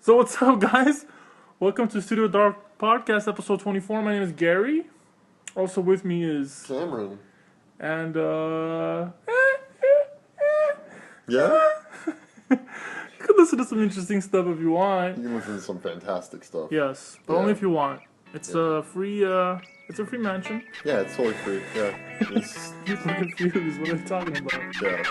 So what's up, guys? Welcome to StudioDork Podcast, episode 24. My name is Gary. Also with me is Cameron. And Yeah? you can listen to some interesting stuff if you want. You can listen to some fantastic stuff. Yes, but only if you want. It's a free mention. Yeah, it's totally free. Yeah. It's, People are confused what I'm talking about. yeah.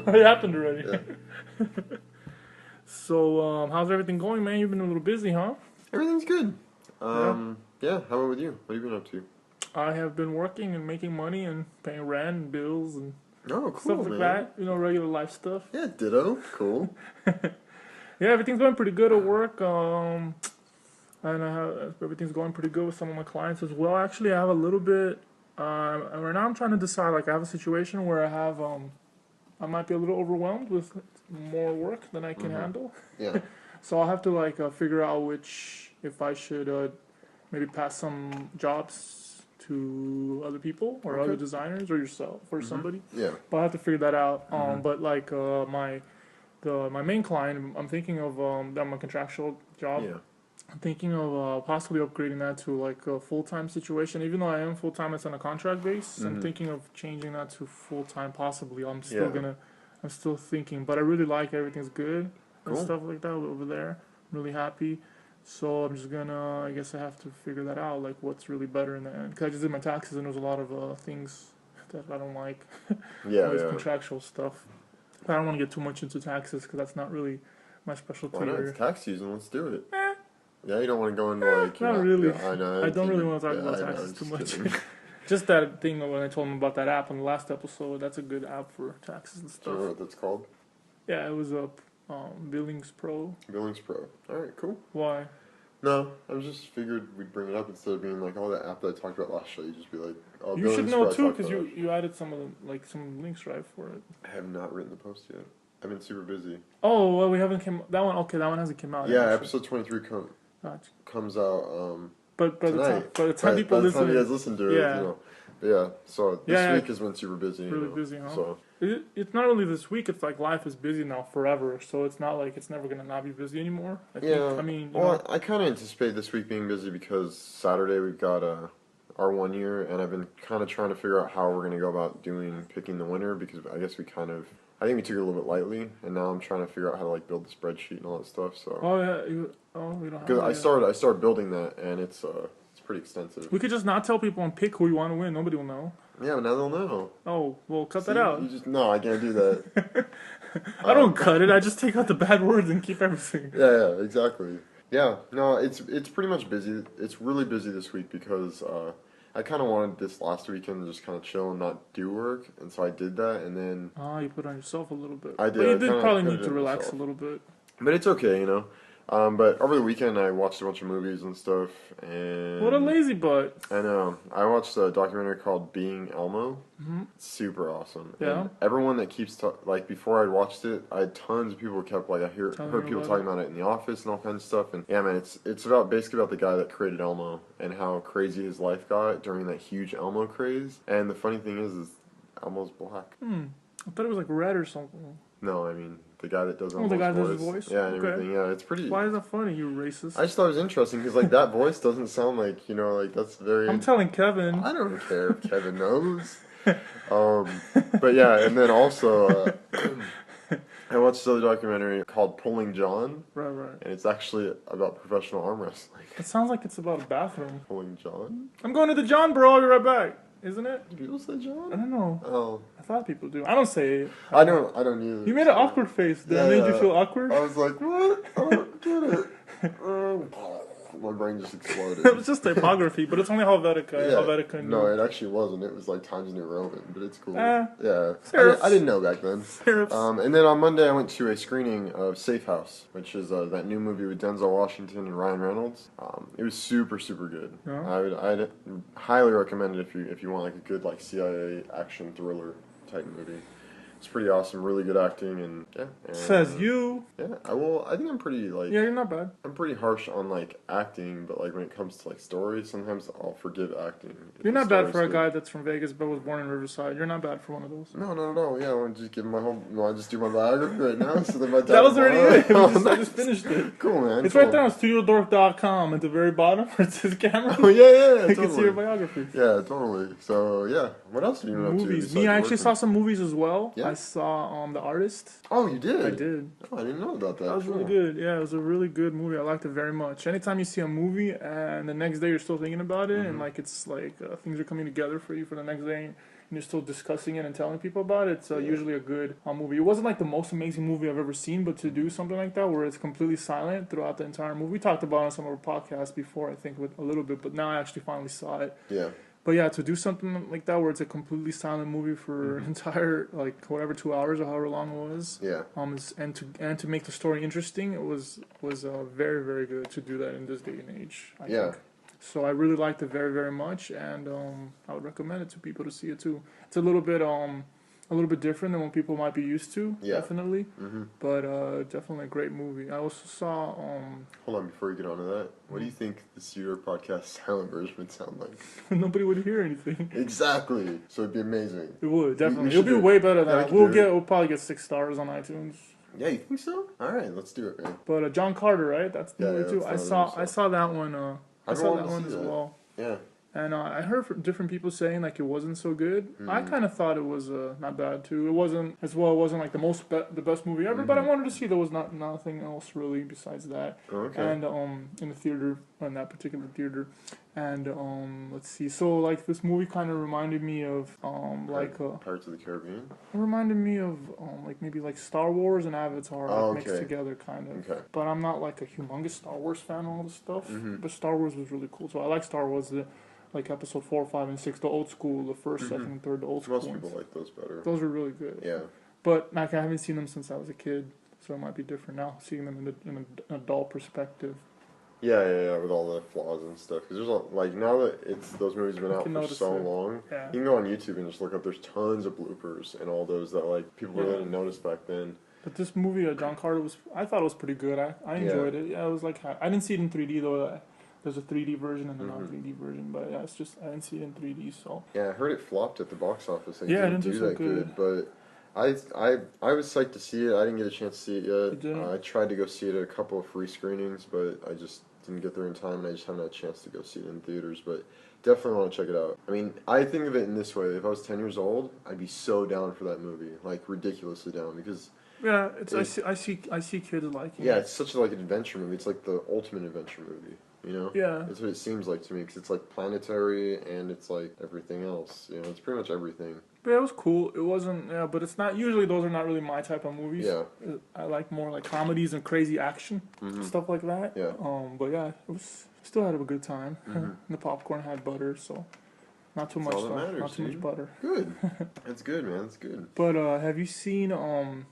It happened already. Yeah. So, how's everything going, man? You've been a little busy, huh? Everything's good. Yeah, how about with you? What have you been up to? I have been working and making money and paying rent and bills and Oh, cool, stuff like man. that. You know, regular life stuff. Yeah, ditto. Cool. Yeah, everything's going pretty good at work. And everything's going pretty good with some of my clients as well. Actually, I have a little bit. Right now, I'm trying to decide. Like, I have a situation where I might be a little overwhelmed with more work than I can handle. Yeah. So I'll have to figure out if I should maybe pass some jobs to other people or other designers or yourself or somebody. Yeah. But I have to figure that out. But my main client, I'm thinking of that my contractual job. Yeah. I'm thinking of possibly upgrading that to a full-time situation. Even though I am full-time, it's on a contract base. I'm thinking of changing that to full-time possibly. I'm still thinking, but I really like everything's good and stuff like that over there. I'm really happy. So I'm just I guess I have to figure that out, what's really better in the end. Because I just did my taxes and there's a lot of things that I don't like. Yeah, All this contractual stuff. But I don't want to get too much into taxes because that's not really my specialty. Why not? It's tax season. Let's do it. Yeah, you don't want to go into not really. Yeah, I know. I don't really want to talk about taxes too much. Just that thing when I told him about that app on the last episode. That's a good app for taxes and stuff. Do you know what that's called? Yeah, it was a Billings Pro. Billings Pro. All right, cool. Why? No, I just figured we'd bring it up instead of being like, oh, that app that I talked about last show. You just be like, oh, you should know too because you added some of the some links right for it. I have not written the post yet. I've been super busy. Oh well, we haven't that one. Okay, that one hasn't come out. Yeah, episode 23 comes out but by tonight. the time people listen, by the time you guys listen to it, you know. But yeah, so this week has been super busy. Really busy, huh? So it's not only this week. It's like life is busy now forever. So it's not like it's never gonna not be busy anymore. I mean, I kind of anticipate this week being busy because Saturday we've got our 1 year, and I've been kind of trying to figure out how we're gonna go about picking the winner because I guess I think we took it a little bit lightly, and now I'm trying to figure out how to build the spreadsheet and all that stuff. So we don't have. Because I started building that, and it's pretty extensive. We could just not tell people and pick who you want to win. Nobody will know. Yeah, but now they'll know. Oh, well, cut that out. No, I can't do that. I don't cut it. I just take out the bad words and keep everything. Yeah, exactly. Yeah, no, it's pretty much busy. It's really busy this week because I kind of wanted this last weekend to just kind of chill and not do work, and so I did that, and then... you put on yourself a little bit. I did. But you did probably need to relax a little bit. But it's okay, you know. But over the weekend, I watched a bunch of movies and stuff, and... What a lazy butt. I know. I watched a documentary called Being Elmo. It's super awesome. Yeah? And everyone that keeps... before I watched it, I had tons of people who kept, I heard people talking about it in the office and all kinds of stuff. And, yeah, man, it's basically about the guy that created Elmo and how crazy his life got during that huge Elmo craze. And the funny thing is Elmo's black. I thought it was red or something. No, I mean... The guy that does Elmo's the guy that voice. does his voice? Yeah, and everything. Yeah, it's pretty... Why is that funny, you racist? I just thought it was interesting, because, that voice doesn't sound that's very... I'm telling Kevin. I don't care if Kevin knows. But, yeah, and then also, I watched another documentary called Pulling John. Right. And it's actually about professional arm wrestling. It sounds like it's about a bathroom. Pulling John? I'm going to the John, bro. I'll be right back. Isn't it? Do people say John? I don't know. Oh. I thought people do. I don't say it. I don't either. You made an awkward face. Did I make you feel awkward? I was like, what? I don't get it. My brain just exploded. It was just typography, but it's only Helvetica. No, it actually wasn't. It was Times New Roman, but it's cool. Yeah. I didn't know back then. And then on Monday I went to a screening of Safe House, which is that new movie with Denzel Washington and Ryan Reynolds. It was super, super good. Yeah. I'd highly recommend it if you want a good CIA action thriller. type movie. It's pretty awesome, really good acting, and yeah. And, Says you. Yeah, I think I'm pretty like. Yeah, you're not bad. I'm pretty harsh on like acting, but like when it comes to like stories, sometimes I'll forgive acting. You're not bad for a guy that's from Vegas but was born in Riverside. You're not bad for one of those. No. Yeah, I want to just give my whole. I just do my biography right now, so that my dad. That was already it. I just finished it. Cool, man. It's right there on StudioDork.com at the very bottom where it says camera. Oh yeah, You totally. can see your biography. Yeah, totally. So yeah, what else have you been up to? Movies. Me, I actually saw some movies as well. Yeah. I saw The Artist. Oh, you did? I did. Oh, I didn't know about that. That was really good. Yeah, it was a really good movie. I liked it very much. Anytime you see a movie and the next day you're still thinking about it, and like it's like things are coming together for you for the next day, and you're still discussing it and telling people about it, it's usually a good movie. It wasn't like the most amazing movie I've ever seen, but to do something like that where it's completely silent throughout the entire movie, we talked about it on some of our podcasts before, I think, with a little bit, but now I actually finally saw it. Yeah. But yeah, to do something like that where it's a completely silent movie for an entire, like, whatever, 2 hours or however long it was. Yeah. And to make the story interesting, it was very, very good to do that in this day and age, I think. So I really liked it very, very much, and I would recommend it to people to see it too. It's a little bit different than what people might be used to, definitely. But definitely a great movie. I also saw. Hold on, before you get on to that, what do you think the StudioDork Podcast silent version would sound like? Nobody would hear anything. Exactly. So it'd be amazing. It would definitely. It'll be way better than that. We'll probably get 6 stars on iTunes. Yeah, you think so? All right, let's do it, man. But John Carter, right? That's the movie too. I saw that one. I saw that one as well. Yeah. And I heard from different people saying like it wasn't so good. I kind of thought it was not bad too. It wasn't like the best movie ever, but I wanted to see there was nothing else really besides that. Okay. And in the theater, in that particular theater, and let's see. So like this movie kind of reminded me of Pirates of the Caribbean. It reminded me of like maybe like Star Wars and Avatar mixed together kind of. Okay. But I'm not like a humongous Star Wars fan and all this stuff. But Star Wars was really cool. So I like Star Wars. Like episode 4, 5, and 6, the old school, the first, second, and third, the old school. Most people like those better. Those are really good. Yeah. But like I haven't seen them since I was a kid, so it might be different now, seeing them in an adult perspective. Yeah, with all the flaws and stuff. Because there's like now that those movies have been out for so long, you can go on YouTube and just look up. There's tons of bloopers and all those that like people really didn't notice back then. But this movie, John Carter I thought it was pretty good. I enjoyed it. Yeah, it was like I didn't see it in 3D though. There's a 3D version and a non-3D version, but yeah, it's just I didn't see it in 3D. So yeah, I heard it flopped at the box office. It didn't do that good. But I was psyched to see it. I didn't get a chance to see it yet. I tried to go see it at a couple of free screenings, but I just didn't get there in time, and I just haven't had a chance to go see it in theaters. But definitely want to check it out. I mean, I think of it in this way: if I was 10 years old, I'd be so down for that movie, like ridiculously down, because. Yeah, I see kids liking it. Yeah, it's such like an adventure movie. It's like the ultimate adventure movie. You know? Yeah. That's what it seems like to me, because it's like planetary and it's like everything else. You know, it's pretty much everything. But it was cool. It wasn't, but it's not, usually those are not really my type of movies. Yeah. I like more like comedies and crazy action, stuff like that. Yeah. But yeah, it was, still had a good time. The popcorn had butter, so not too much stuff, not too much butter. Good. That's good, man. That's good. But have you seen a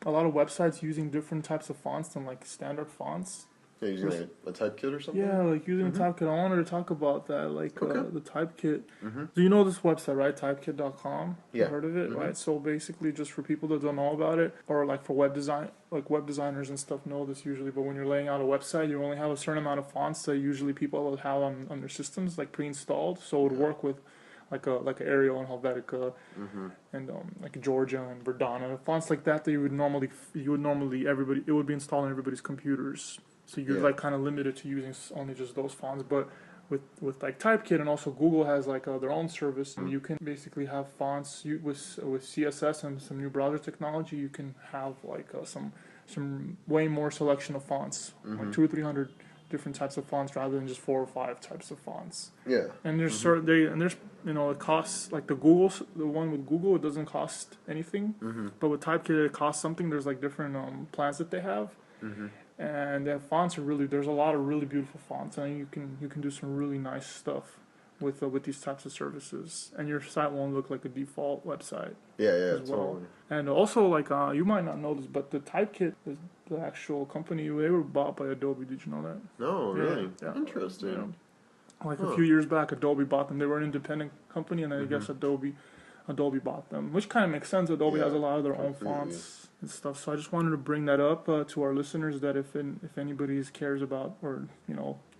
lot of websites using different types of fonts than like standard fonts? Yeah, using a Typekit or something? Yeah, like using a Typekit. I wanted to talk about that, like the Typekit. Do you know this website, right? Typekit.com? Yeah. You heard of it, right? So basically, just for people that don't know about it, or like for web design, like web designers and stuff know this usually, but when you're laying out a website, you only have a certain amount of fonts that usually people will have on their systems, like pre-installed, so it would work with like Arial and Helvetica and like Georgia and Verdana, fonts like that it would normally it would be installed on everybody's computers. So you're like kind of limited to using only just those fonts, but with like Typekit, and also Google has like their own service, and you can basically have fonts with CSS and some new browser technology. You can have like some way more selection of fonts, like 200 or 300 different types of fonts rather than just 4 or 5 types of fonts. Yeah. And there's it costs like the one with Google, it doesn't cost anything, but with Typekit it costs something. There's like different plans that they have. And the fonts are there's a lot of really beautiful fonts, and you can do some really nice stuff with these types of services, and your site won't look like a default website. Yeah, totally. And also, like you might not know this, but the Typekit, the actual company, they were bought by Adobe. Did you know that? No, really? Yeah. Interesting. Like a few years back, Adobe bought them. They were an independent company, and I guess Adobe Adobe bought them, which kind of makes sense. Adobe has a lot of their own fonts and stuff. So I just wanted to bring that up to our listeners, that if anybody cares about, or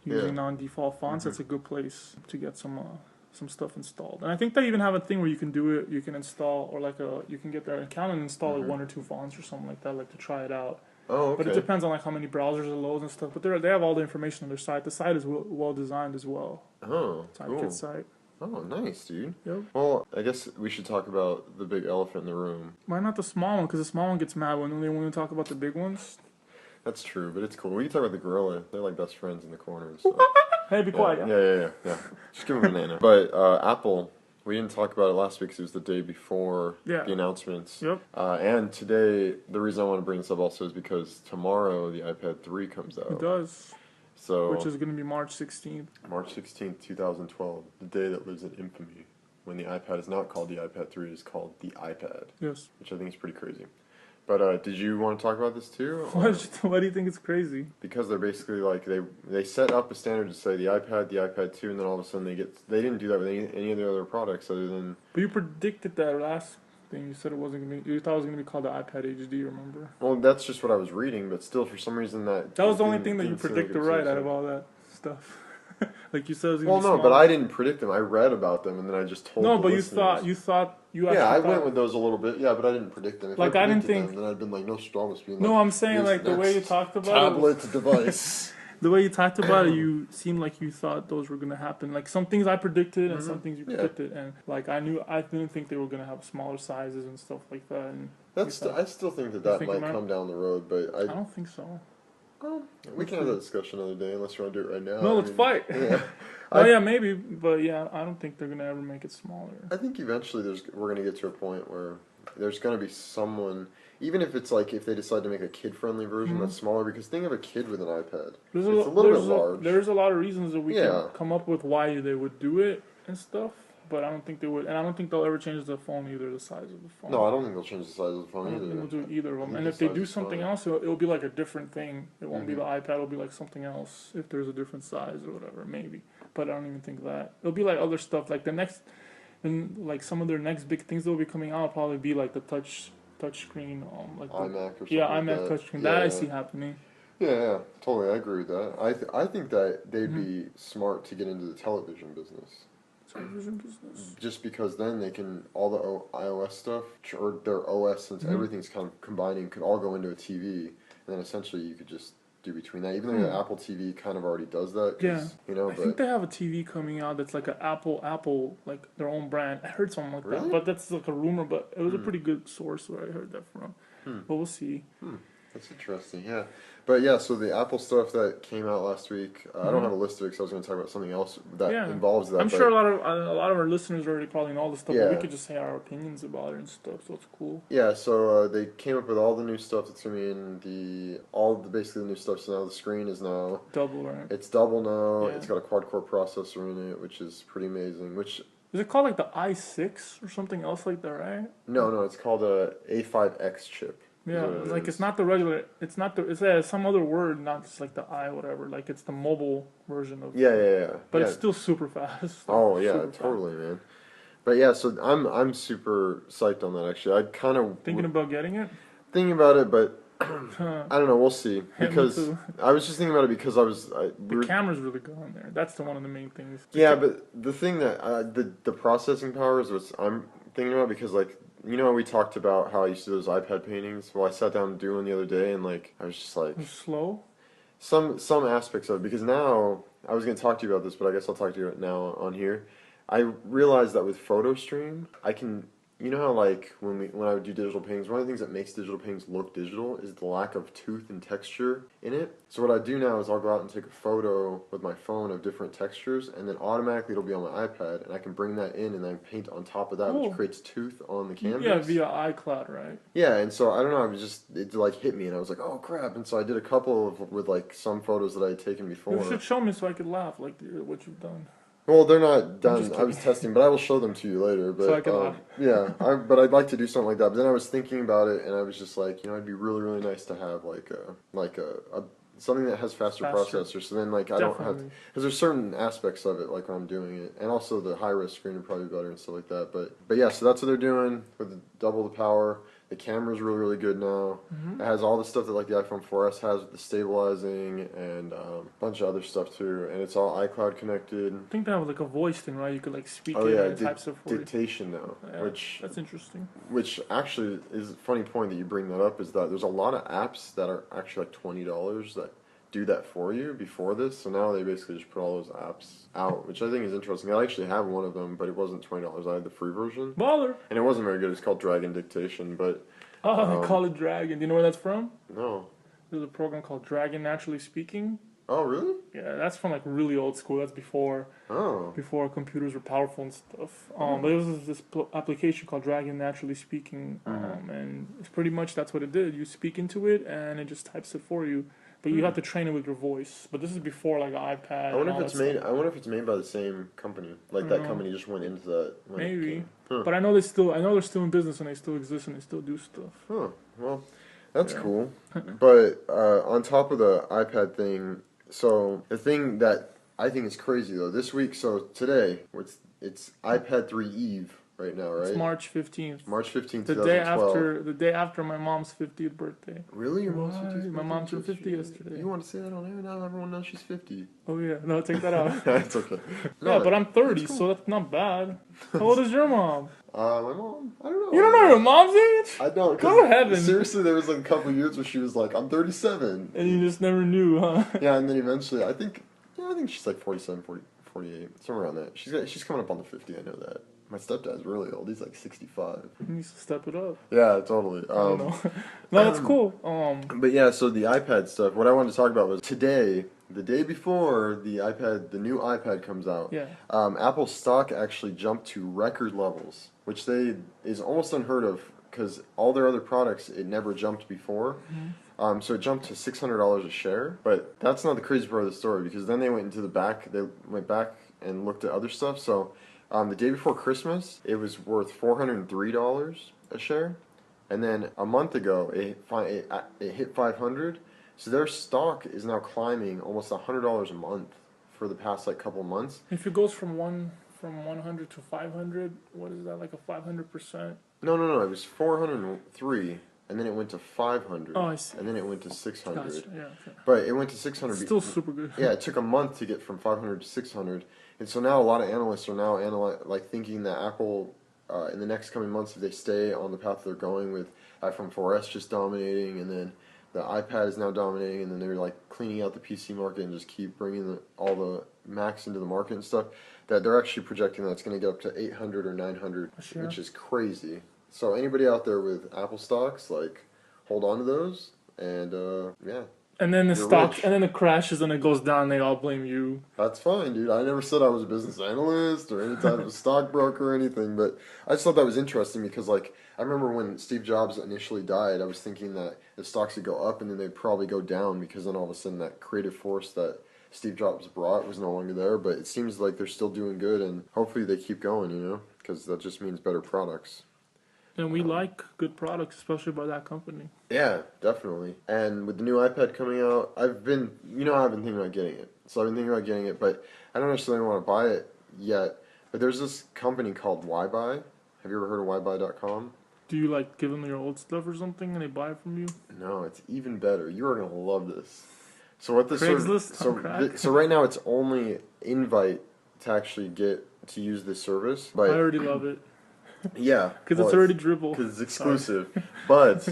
using non-default fonts, that's a good place to get some stuff installed. And I think they even have a thing where you can do it. You can install, or you can get their account and install like 1 or 2 fonts or something like that, like to try it out. Oh, okay. But it depends on like how many browsers it loads and stuff. But they have all the information on their site. The site is well designed as well. Oh, Typekit cool. site. Oh, nice, dude. Yep. Well, I guess we should talk about the big elephant in the room. Why not the small one? Because the small one gets mad when they want to talk about the big ones. That's true, but it's cool. We can talk about the gorilla. They're like best friends in the corner and stuff. Hey, be quiet. Yeah. Just give him a banana. But Apple, we didn't talk about it last week because it was the day before the announcements. Yep. And today, the reason I want to bring this up also is because tomorrow the iPad 3 comes out. It does. So, which is going to be March 16th. March 16th, 2012. The day that lives in infamy. When the iPad is not called the iPad 3, it is called the iPad. Yes. Which I think is pretty crazy. But did you want to talk about this too? Why do you think it's crazy? Because they're basically like they set up a standard to say the iPad 2, and then all of a sudden they didn't do that with any of the other products other than. But you predicted that last thing. You said it wasn't gonna be. You thought it was gonna be called the iPad HD. Remember? Well, that's just what I was reading, but still, for some reason that was the only thing that you predicted right out of all that stuff. Like you said, it was gonna be no, small. but I didn't predict them. I read about them, and then I just told. No, the but listeners. you thought. Yeah, I went with those a little bit. Yeah, but I didn't predict them. If like I didn't think. Them, then I'd been like Nostradamus being no, like, I'm saying like the way you talked about tablet device. The way you talked about it, you seemed like you thought those were gonna happen. Like some things I predicted and some things you predicted, and like I didn't think they were gonna have smaller sizes and stuff like that. And I still think that might come down the road, but I don't think so. Well, we can have that discussion another day unless you want to do it right now. No, let's fight. Yeah. Yeah, maybe, but yeah, I don't think they're gonna ever make it smaller. I think eventually we're gonna get to a point where there's gonna be someone, even if it's like if they decide to make a kid-friendly version that's smaller, because think of a kid with an iPad. It's a little bit large. There's a lot of reasons that we can come up with why they would do it and stuff. But I don't think they would, and I don't think they'll ever change the phone either, the size of the phone. No, I don't think they'll change the size of the phone either. I don't think they'll do either of them. And if they do something else, it'll be like a different thing. It won't be the iPad, it'll be like something else if there's a different size or whatever, maybe. But I don't even think that. It'll be like other stuff, like like some of their next big things that will be coming out will probably be like the touch screen, like iMac or something. Yeah, iMac touchscreen. That I see happening. Yeah, totally. I agree with that. I think that they'd be smart to get into the television business. Just because then they can, all the iOS stuff, or their OS, since everything's kind of combining, could all go into a TV, and then essentially you could just do between that. Even though the Apple TV kind of already does that. Yeah. I think they have a TV coming out that's like an Apple, like their own brand. I heard something like that, but that's like a rumor, but it was a pretty good source where I heard that from. But we'll see. That's interesting, yeah. But yeah, so the Apple stuff that came out last week, I don't have a list of it because I was going to talk about something else that involves that. I'm sure a lot of our listeners already probably know all this stuff, but we could just say our opinions about it and stuff, so it's cool. Yeah, so they came up with all the new stuff that's going to be in basically the new stuff. So now the screen is now double, right? It's double now. Yeah. It's got a quad-core processor in it, which is pretty amazing. Which is it called like the i6 or something else like that, right? No, it's called a A5X chip. Yeah, like it's not the regular. It's some other word, not just like the i whatever. Like it's the mobile version of. Yeah. But it's still super fast. Oh yeah, totally, man. But yeah, so I'm super psyched on that. Actually, I kind of thinking about getting it. Thinking about it, but I don't know. We'll see. Because I was just thinking about it because the camera's really good on there. That's one of the main things. Yeah, but the thing that the processing power is what I'm thinking about, because like. You know, we talked about how I used to do those iPad paintings. Well, I sat down to do one the other day, and like I was just like slow. Some aspects of it, because now I was going to talk to you about this, but I guess I'll talk to you now on here. I realized that with PhotoStream, I can. You know how like when I would do digital paintings, one of the things that makes digital paintings look digital is the lack of tooth and texture in it. So what I do now is I'll go out and take a photo with my phone of different textures, and then automatically it'll be on my iPad, and I can bring that in and then paint on top of that, which creates tooth on the canvas. Yeah, via iCloud, right? Yeah, and so I don't know, it like hit me, and I was like, oh crap! And so I did a couple with like some photos that I had taken before. You should show me so I could laugh like what you've done. Well, they're not done. I was testing, but I will show them to you later. But so I can laugh. Yeah, but I'd like to do something like that. But then I was thinking about it, and I was just like, it'd be really, really nice to have like a something that has faster processors. So then, like, I don't have, because there's certain aspects of it, like when I'm doing it, and also the high-res screen would probably be better and stuff like that. But yeah, so that's what they're doing with double the power. The camera's really, really good now. It has all the stuff that like the iPhone 4S has with the stabilizing and a bunch of other stuff too. And it's all iCloud connected. I think they have like a voice thing, right? You could like speak it and type stuff for Dictation now. Yeah, which that's interesting. Which actually is a funny point that you bring that up, is that there's a lot of apps that are actually like $20 that do that for you before this. So now they basically just put all those apps out, which I think is interesting. I actually have one of them, but it wasn't $20. I had the free version. Baller. And it wasn't very good. It's called Dragon Dictation, but... they call it Dragon. Do you know where that's from? No. There's a program called Dragon Naturally Speaking. Oh, really? Yeah, that's from like really old school. That's before computers were powerful and stuff. But there was this application called Dragon Naturally Speaking, and it's pretty much that's what it did. You speak into it, and it just types it for you. But you have to train it with your voice. But this is before like iPad. I wonder if it's made by the same company. Like that company just went into that. Maybe. But I know they're still in business and they still exist and they still do stuff. Huh. Well, that's cool. But on top of the iPad thing, so the thing that I think is crazy though, this week, so today, it's iPad 3 Eve right now, right? It's March 15th. March 15th, the day after my mom's 50th birthday. Really? Your mom's 50th birthday? My mom turned 50 yesterday. You want to say that on air? Now everyone knows she's 50. Oh yeah, no, take that out. It's okay. No, but I'm 30, so that's not bad. How old is your mom? My mom? I don't know. You don't know your mom's age? I don't. Go heaven. Seriously, there was like a couple years where she was like, I'm 37. And you just never knew, huh? Yeah, and then eventually, I think she's like 47, 48, somewhere around that. She's coming up on the 50, I know that. My stepdad's really old. He's like 65. He needs to step it up. Yeah, totally. I don't know. No, that's cool. But yeah, so the iPad stuff, what I wanted to talk about was today, the day before the new iPad comes out, Apple stock actually jumped to record levels, which is almost unheard of because all their other products, it never jumped before. So it jumped to $600 a share. But that's not the crazy part of the story, because then they went back and looked at other stuff. So the day before Christmas, it was worth $403 a share, and then a month ago it hit $500. So their stock is now climbing almost $100 a month for the past like couple months. If it goes from 100 to 500, what is that, like a 500%? No. It was 403. And then it went to 500. Oh, I see. And then it went to 600. Gotcha. Yeah, okay. But it went to 600. Still super good. Yeah, it took a month to get from 500 to 600. And so now a lot of analysts are now thinking that Apple, in the next coming months, if they stay on the path they're going with iPhone 4S just dominating, and then the iPad is now dominating, and then they're like cleaning out the PC market and just keep bringing all the Macs into the market and stuff, that they're actually projecting that it's going to get up to 800 or 900, which is crazy. So anybody out there with Apple stocks, like, hold on to those, and yeah. And then it crashes and it goes down. They all blame you. That's fine, dude. I never said I was a business analyst or any type of stockbroker or anything, but I just thought that was interesting because, like, I remember when Steve Jobs initially died, I was thinking that the stocks would go up and then they'd probably go down, because then all of a sudden that creative force that Steve Jobs brought was no longer there. But it seems like they're still doing good, and hopefully they keep going, because that just means better products. And we like good products, especially by that company. Yeah, definitely. And with the new iPad coming out, I've been thinking about getting it. So I've been thinking about getting it, but I don't necessarily want to buy it yet. But there's this company called Ybuy. Have you ever heard of Ybuy.com? Do you like give them your old stuff or something and they buy it from you? No, it's even better. You are going to love this. So what this Craigslist? So right now it's only invite to actually get to use this service. But I already love it. Yeah, because it's already dribble. Because it's exclusive. But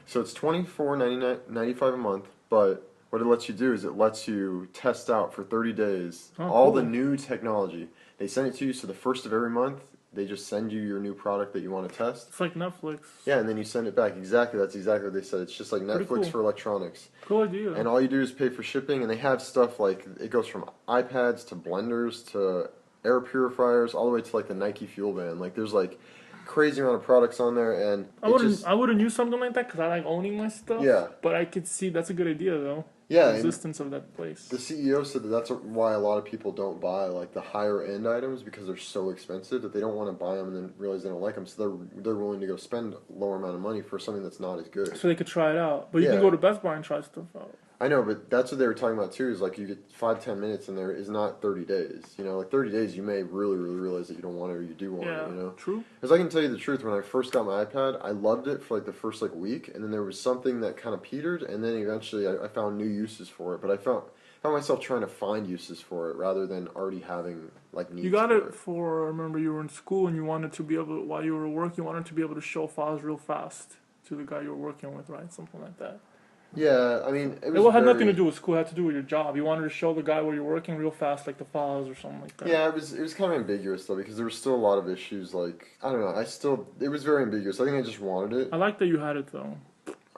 so it's $24.95 a month. But what it lets you do is it lets you test out for 30 days all the new technology. They send it to you. So the first of every month, they just send you your new product that you want to test. It's like Netflix. Yeah, and then you send it back. Exactly, that's exactly what they said. It's just like Netflix for electronics. Cool idea. And all you do is pay for shipping, and they have stuff like, it goes from iPads to blenders to air purifiers, all the way to like the Nike Fuel Band. Like there's like crazy amount of products on there, and I wouldn't use something like that because I like owning my stuff. Yeah, but I could see that's a good idea though. Yeah, the existence of that place. The CEO said that that's why a lot of people don't buy like the higher end items, because they're so expensive that they don't want to buy them and then realize they don't like them, so they're willing to go spend a lower amount of money for something that's not as good. So they could try it out, but you can go to Best Buy and try stuff out. I know, but that's what they were talking about too. Is like you get 5-10 minutes in there is not 30 days. You know, like 30 days, you may really realize that you don't want it or you do want it. You know, true. Because I can tell you the truth, when I first got my iPad, I loved it for like the first like week, and then there was something that kind of petered, and then eventually I found new uses for it. But I found myself trying to find uses for it rather than already having like needs. You got it for. I remember you were in school and you wanted to be able to, while you were working, you wanted to be able to show files real fast to the guy you were working with, right? Something like that. Yeah, I mean, it had nothing to do with school. It had to do with your job. You wanted to show the guy where you're working real fast, like the files or something like that. Yeah, it was kind of ambiguous though, because there were still a lot of issues. Like, I don't know, it was very ambiguous. I think I just wanted it. I like that you had it though.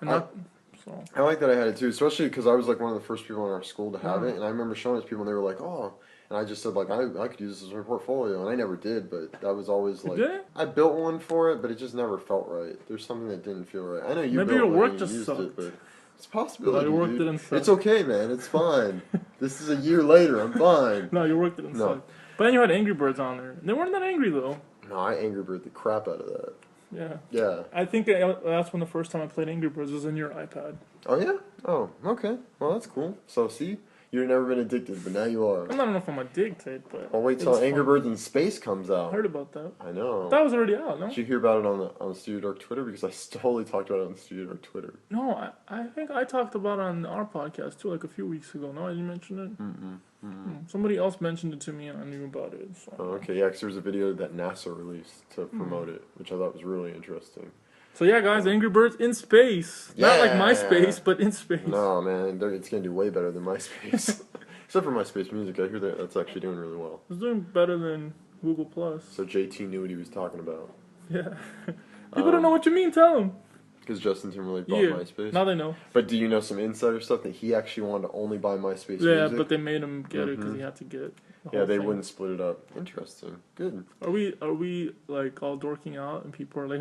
I like that I had it too, especially because I was like one of the first people in our school to have it, and I remember showing it to people, and they were like, "Oh," and I just said like, "I could use this as my portfolio," and I never did, but that was always like, I built one for it, but it just never felt right. There's something that didn't feel right. I know you maybe built your one work and just you used sucked. it, but it's a possibility. No, your work didn't suck. It's okay, man. It's fine. This is a year later. I'm fine. No, your work didn't suck. But then you had Angry Birds on there. They weren't that angry though. No, I Angry Bird the crap out of that. Yeah. Yeah. I think that's when the first time I played Angry Birds was in your iPad. Oh, yeah? Oh, okay. Well, that's cool. So, see? You've never been addicted, but now you are. I don't know if I'm addicted, but... Well, wait till Angry Birds in Space comes out. I heard about that. I know. That was already out, no? Did you hear about it on the StudioDork Twitter? Because I totally talked about it on StudioDork Twitter. No, I think I talked about it on our podcast, too, like a few weeks ago. No, I didn't mention it? Somebody else mentioned it to me, and I knew about it. So. Oh, okay. Yeah, because there was a video that NASA released to promote it, which I thought was really interesting. So yeah, guys, Angry Birds in space. Yeah. Not like MySpace, but in space. No, man, it's going to do way better than MySpace. Except for MySpace Music, I hear that's actually doing really well. It's doing better than Google+. So JT knew what he was talking about. Yeah. People don't know what you mean, tell them. Because Justin Timberlake bought MySpace? Now they know. But do you know some insider stuff that he actually wanted to only buy MySpace music? music? But they made him get it because he had to get the whole they thing. wouldn't split it up. Interesting. Good. Are we like all dorking out and people are like,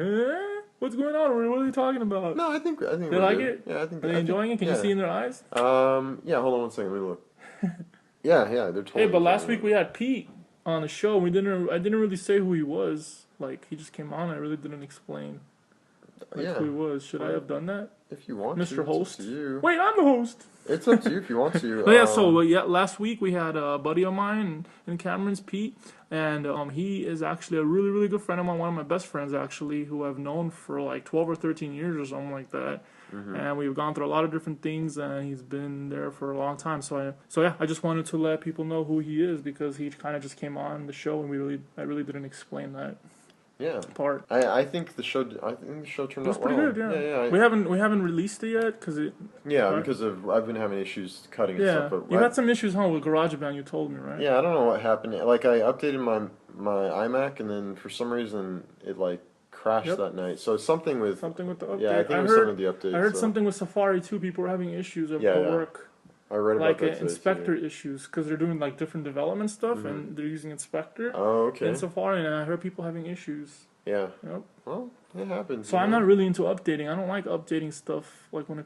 what's going on? What are they talking about? No, I think they like it. Yeah, I think. Are they enjoying it? Can you see in their eyes? Yeah. Hold on one second. Let me look. yeah, they're totally. Hey, but last week we had Pete on the show. I didn't really say who he was. Like he just came on. I really didn't explain. Who he was. Should I have done that? If you want Mr. to. Host. It's up to you. Wait, I'm the host. It's up to you if you want to. Last week we had a buddy of mine in Cameron's, Pete, and he is actually a really, really good friend of mine, one of my best friends actually, who I've known for like 12 or 13 years or something like that. And we've gone through a lot of different things, and he's been there for a long time. So I just wanted to let people know who he is because he kind of just came on the show, and I really didn't explain that. Yeah. Part. I think the show turned out well. It was pretty good, yeah. We haven't released it yet because it. Yeah, because I've been having issues cutting and stuff. But you had some issues, with GarageBand. You told me, right? Yeah, I don't know what happened. Like I updated my iMac, and then for some reason it like crashed that night. So something with the update. Yeah, I think it was something with the update. I heard something with Safari too. People were having issues at work. I read about that Inspector issues because they're doing like different development stuff and they're using Inspector. Oh, okay. In Safari, and I heard people having issues. Yeah. Yep. Well, it happens. So I'm not really into updating. I don't like updating stuff like when it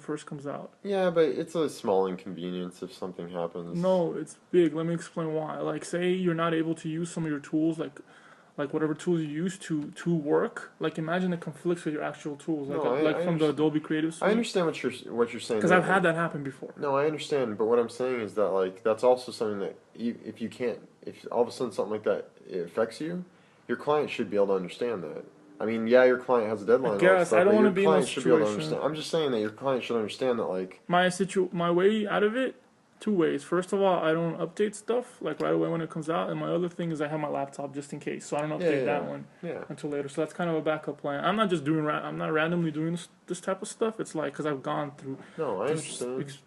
first comes out. Yeah, but it's a small inconvenience if something happens. No, it's big. Let me explain why. Like, say you're not able to use some of your tools, like whatever tools you use to work. Like, imagine it conflicts with your actual tools, from the Adobe Creative Suite. I understand what you're saying. Because I've had that happen before. No, I understand, but what I'm saying is that like that's also something that if all of a sudden something like that affects you, your client should be able to understand that. I mean, yeah, your client has a deadline. I don't want to be in that situation. I'm just saying that your client should understand that, like my way out of it, two ways. First of all, I don't update stuff like right away when it comes out, and my other thing is I have my laptop just in case, so I don't update that one until later. So that's kind of a backup plan. I'm not just I'm not randomly doing this type of stuff. It's like because I've gone through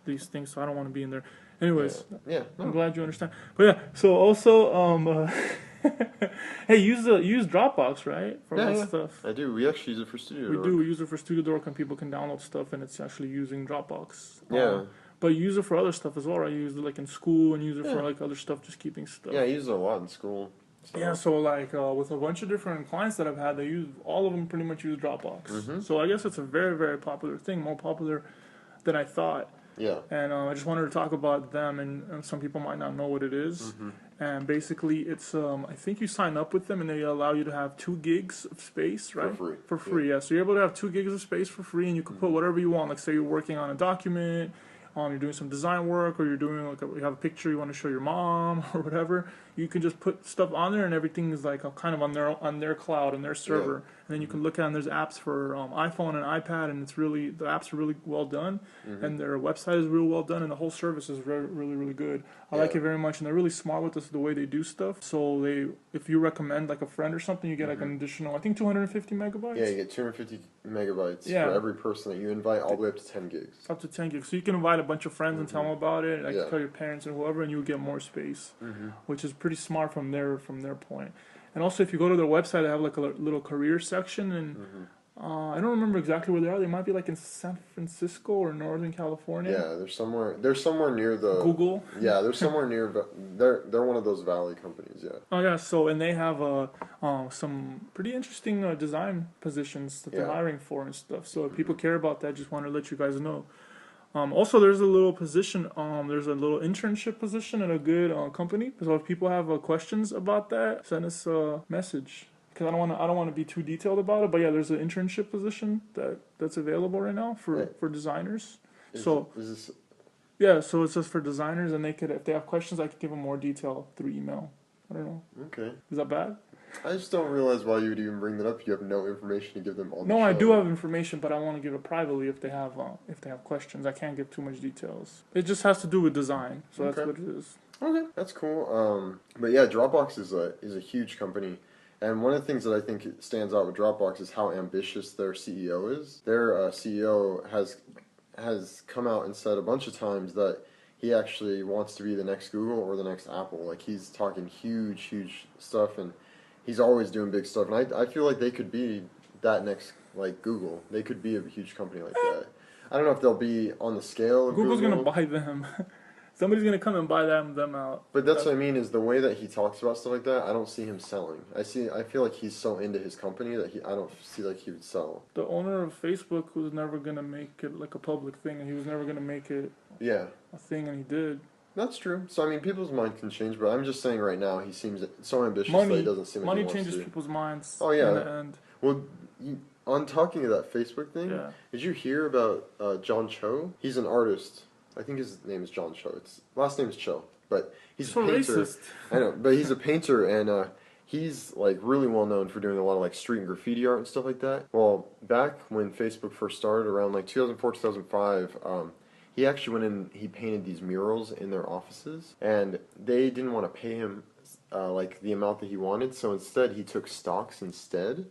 these things, so I don't want to be in there. Anyways, I'm glad you understand. But yeah, so also hey, use Dropbox, right? For that stuff. I do. We actually use it for StudioDork. We use it for StudioDork, and people can download stuff, and it's actually using Dropbox. Yeah. But you use it for other stuff as well, right? You use it like in school, and use it for like other stuff, just keeping stuff. Yeah, I use it a lot in school. So. Yeah, so like with a bunch of different clients that I've had, all of them pretty much use Dropbox. So I guess it's a very, very popular thing, more popular than I thought. Yeah. And I just wanted to talk about them, and some people might not know what it is. And basically, it's I think you sign up with them, and they allow you to have 2 gigs of space, right? For free, yeah. So you're able to have 2 gigs of space for free, and you can put whatever you want. Like say you're working on a document, you're doing some design work, or you're doing like you have a picture you want to show your mom or whatever, you can just put stuff on there, and everything is like kind of on their cloud, on their server, and then you can look at it, and there's apps for iPhone and iPad, and the apps are really well done, and their website is real well done, and the whole service is really good. I like it very much, and they're really smart with the way they do stuff. So if you recommend like a friend or something, you get like an additional, I think 250 megabytes. Yeah, you get 250 megabytes for every person that you invite, all the way up to 10 gigs. Up to 10 gigs. So you can invite a bunch of friends and tell them about it. Like tell your parents or whoever, and you'll get more space, which is pretty smart from their point. And also, if you go to their website, they have like a little career section, and I don't remember exactly where they are. They might be like in San Francisco or Northern California. Yeah, they're somewhere near the Google. Yeah, they're somewhere near. They're one of those Valley companies. Yeah. Oh yeah. So and they have some pretty interesting design positions that they're hiring for and stuff. So if people care about that, just want to let you guys know. Also, there's a little position. There's a little internship position at a good company. So if people have questions about that, send us a message. Because I don't want to be too detailed about it. But yeah, there's an internship position that's available right now for designers. So it's just for designers, and if they have questions, I could give them more detail through email. I don't know. Okay. Is that bad? I just don't realize why you would even bring that up. You have no information to give them on the show. No, I do have information, but I want to give it privately if they have questions. I can't give too much details. It just has to do with design, so that's what it is. Okay, that's cool. But yeah, Dropbox is a huge company, and one of the things that I think stands out with Dropbox is how ambitious their CEO is. Their CEO has come out and said a bunch of times that he actually wants to be the next Google or the next Apple. Like, he's talking huge stuff, and he's always doing big stuff, and I feel like they could be that next, like, Google. They could be a huge company like that. I don't know if they'll be on the scale of Google's Google. Google's going to buy them. Somebody's going to come and buy them out. But that's what I mean, is the way that he talks about stuff like that, I don't see him selling. I feel like he's so into his company that I don't see like he would sell. The owner of Facebook was never going to make it like a public thing, and he was never going to make it a thing, and he did. That's true. So, I mean, people's mind can change, but I'm just saying right now he seems so ambitious that he doesn't seem like he wants to. Money changes people's minds. Oh, yeah. In the end. Well, on talking of that Facebook thing, did you hear about John Cho? He's an artist. I think his name is John Cho. Last name is Cho, but he's a painter. Racist. I know, but he's a painter, and he's like really well known for doing a lot of like street and graffiti art and stuff like that. Well, back when Facebook first started, around like 2004, 2005, he actually went in. He painted these murals in their offices, and they didn't want to pay him like the amount that he wanted. So instead, he took stocks instead.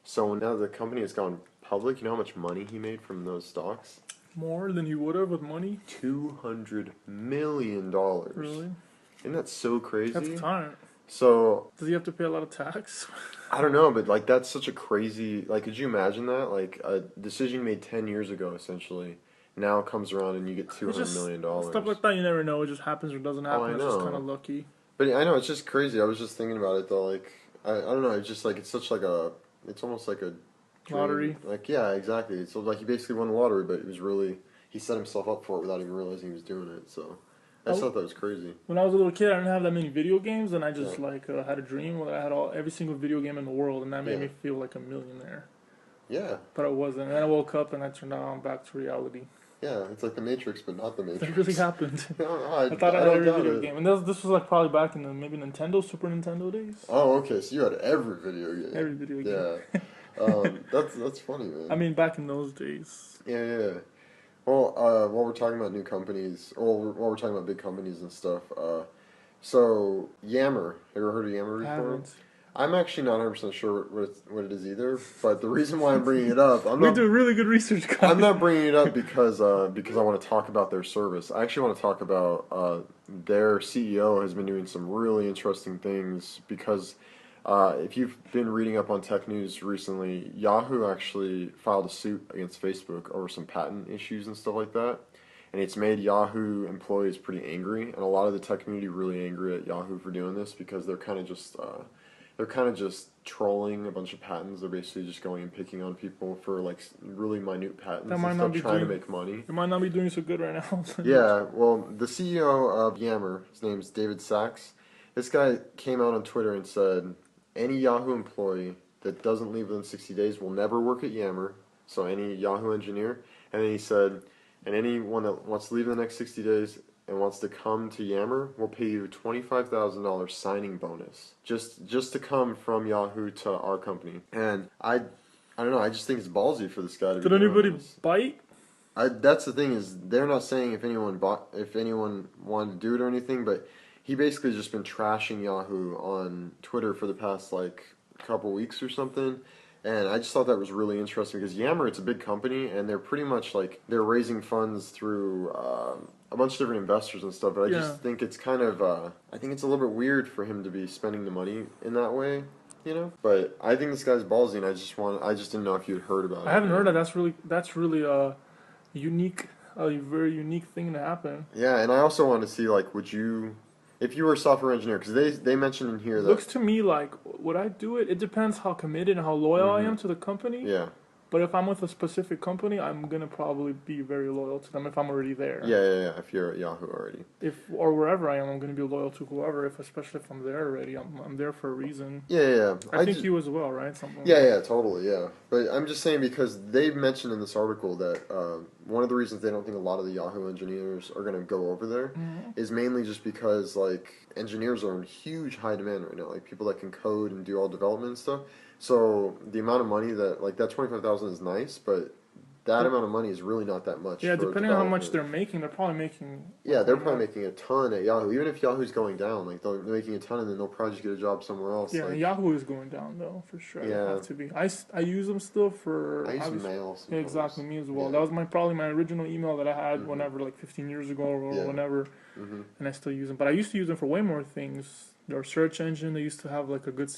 So now the company has gone public. You know how much money he made from those stocks? More than he would have with money? $200 million. Really? Isn't that so crazy? That's a ton. So... Does he have to pay a lot of tax? I don't know, but like that's such a crazy... Like, could you imagine that? Like, a decision made 10 years ago, essentially, now comes around and you get $200 million. Stuff like that, you never know. It just happens or doesn't happen. I know. It's just kind of lucky. But I know, it's just crazy. I was just thinking about it, though. Like, I don't know. It's just like, it's such like a... It's almost like a... dream. Lottery? Like, yeah, exactly. So, like, he basically won the lottery, but it was really... He set himself up for it without even realizing he was doing it, so... I just thought that was crazy. When I was a little kid, I didn't have that many video games, and I just had a dream where I had every single video game in the world, and that made me feel like a millionaire. Yeah. But I wasn't. And then I woke up, and I turned on back to reality. Yeah, it's like the Matrix, but not the Matrix. That really happened. I thought I had every video game, and this was like probably back in the maybe Super Nintendo days. Oh, okay. So you had every video game. Every video game. Yeah. That's funny, man. I mean, back in those days. Yeah. Well, while we're talking about new companies, or while we're talking about big companies and stuff, so Yammer. Have you ever heard of Yammer before? I haven't. I'm actually not 100% sure what it is either, but the reason why I'm bringing it up... We do really good research, guys. I'm not bringing it up because I want to talk about their service. I actually want to talk about their CEO has been doing some really interesting things because... if you've been reading up on tech news recently, Yahoo actually filed a suit against Facebook over some patent issues and stuff like that. And it's made Yahoo employees pretty angry, and a lot of the tech community really angry at Yahoo for doing this because they're kind of just trolling a bunch of patents. They're basically just going and picking on people for like really minute patents and stuff, trying to make money. It might not be doing so good right now. Yeah, well, the CEO of Yammer, his name's David Sachs. This guy came out on Twitter and said, any Yahoo employee that doesn't leave within 60 days will never work at Yammer, so any Yahoo engineer. And then he said, and anyone that wants to leave in the next 60 days and wants to come to Yammer will pay you $25,000 signing bonus just to come from Yahoo to our company. And I don't know. I just think it's ballsy for this guy to. Did anybody bite? That's the thing is they're not saying if anyone wanted to do it or anything, but he basically just been trashing Yahoo on Twitter for the past like couple weeks or something. And I just thought that was really interesting because Yammer, it's a big company, and they're pretty much like they're raising funds through a bunch of different investors and stuff. But I just think it's kind of I think it's a little bit weird for him to be spending the money in that way, you know. But I think this guy's ballsy, and I just didn't know if you'd heard about it. I haven't heard of that. That's really a very unique thing to happen. Yeah, and I also want to see like, would you? If you were a software engineer, because they mentioned in here that... Looks to me like, would I do it? It depends how committed and how loyal I am to the company. Yeah. But if I'm with a specific company, I'm going to probably be very loyal to them if I'm already there. Yeah. If you're at Yahoo already. Or wherever I am, I'm going to be loyal to whoever, especially if I'm there already. I'm there for a reason. Yeah. I think you as well, right? Yeah, totally, yeah. But I'm just saying because they mentioned in this article that one of the reasons they don't think a lot of the Yahoo engineers are going to go over there is mainly just because, like, engineers are in huge high demand right now. Like, people that can code and do all development and stuff. So the amount of money that that 25,000 is nice, but that amount of money is really not that much. Yeah, depending on how much they're making, they're probably making. Yeah, they're probably making a ton at Yahoo. Even if Yahoo's going down, like they're making a ton, and then they'll probably just get a job somewhere else. Yeah, like, Yahoo is going down though for sure. Yeah, have to be. I use them still for. I use mail. Yeah, exactly, me as well. Yeah. That was probably my original email that I had whenever, like 15 years ago or whenever, and I still use them. But I used to use them for way more things. Their search engine, they used to have like a good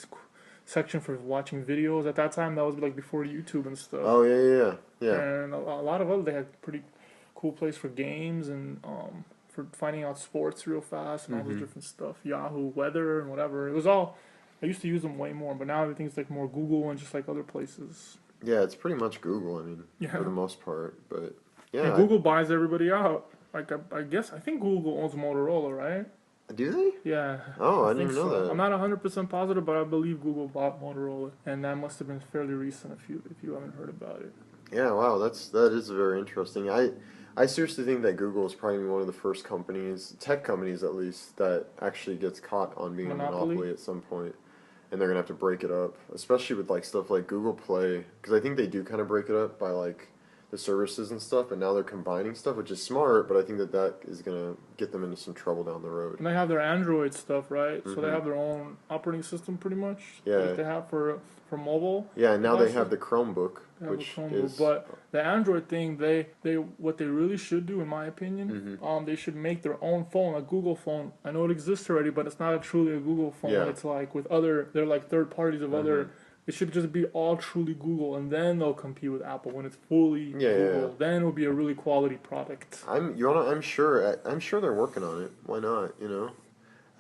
section for watching videos. At that time, that was like before YouTube and stuff. Oh yeah. And a lot of other, they had pretty cool place for games and for finding out sports real fast and all this different stuff. Yahoo weather and whatever. It was all. I used to use them way more, but now everything's like more Google and just like other places. Yeah, it's pretty much Google. I mean, for the most part, but yeah. And Google buys everybody out. Like I think Google owns Motorola, right? Do they? Yeah. Oh, I didn't even know that. I'm not 100% positive, but I believe Google bought Motorola, and that must have been fairly recent if you haven't heard about it. Yeah, wow, that is very interesting. I seriously think that Google is probably one of the first companies, tech companies at least, that actually gets caught on being a monopoly at some point, and they're gonna have to break it up, especially with like stuff like Google Play, because I think they do kind of break it up by like the services and stuff, but now they're combining stuff, which is smart, but I think that is going to get them into some trouble down the road. And they have their Android stuff, right? So they have their own operating system pretty much. Yeah. Like they have for mobile. Yeah, and now they have the Chromebook, But the Android thing, what they really should do, in my opinion, they should make their own phone, a Google phone. I know it exists already, but it's not truly a Google phone. Yeah. It's like with they're like third parties of other. It should just be all truly Google, and then they'll compete with Apple when it's fully Google. Yeah. Then it'll be a really quality product. I'm sure they're working on it. Why not? You know,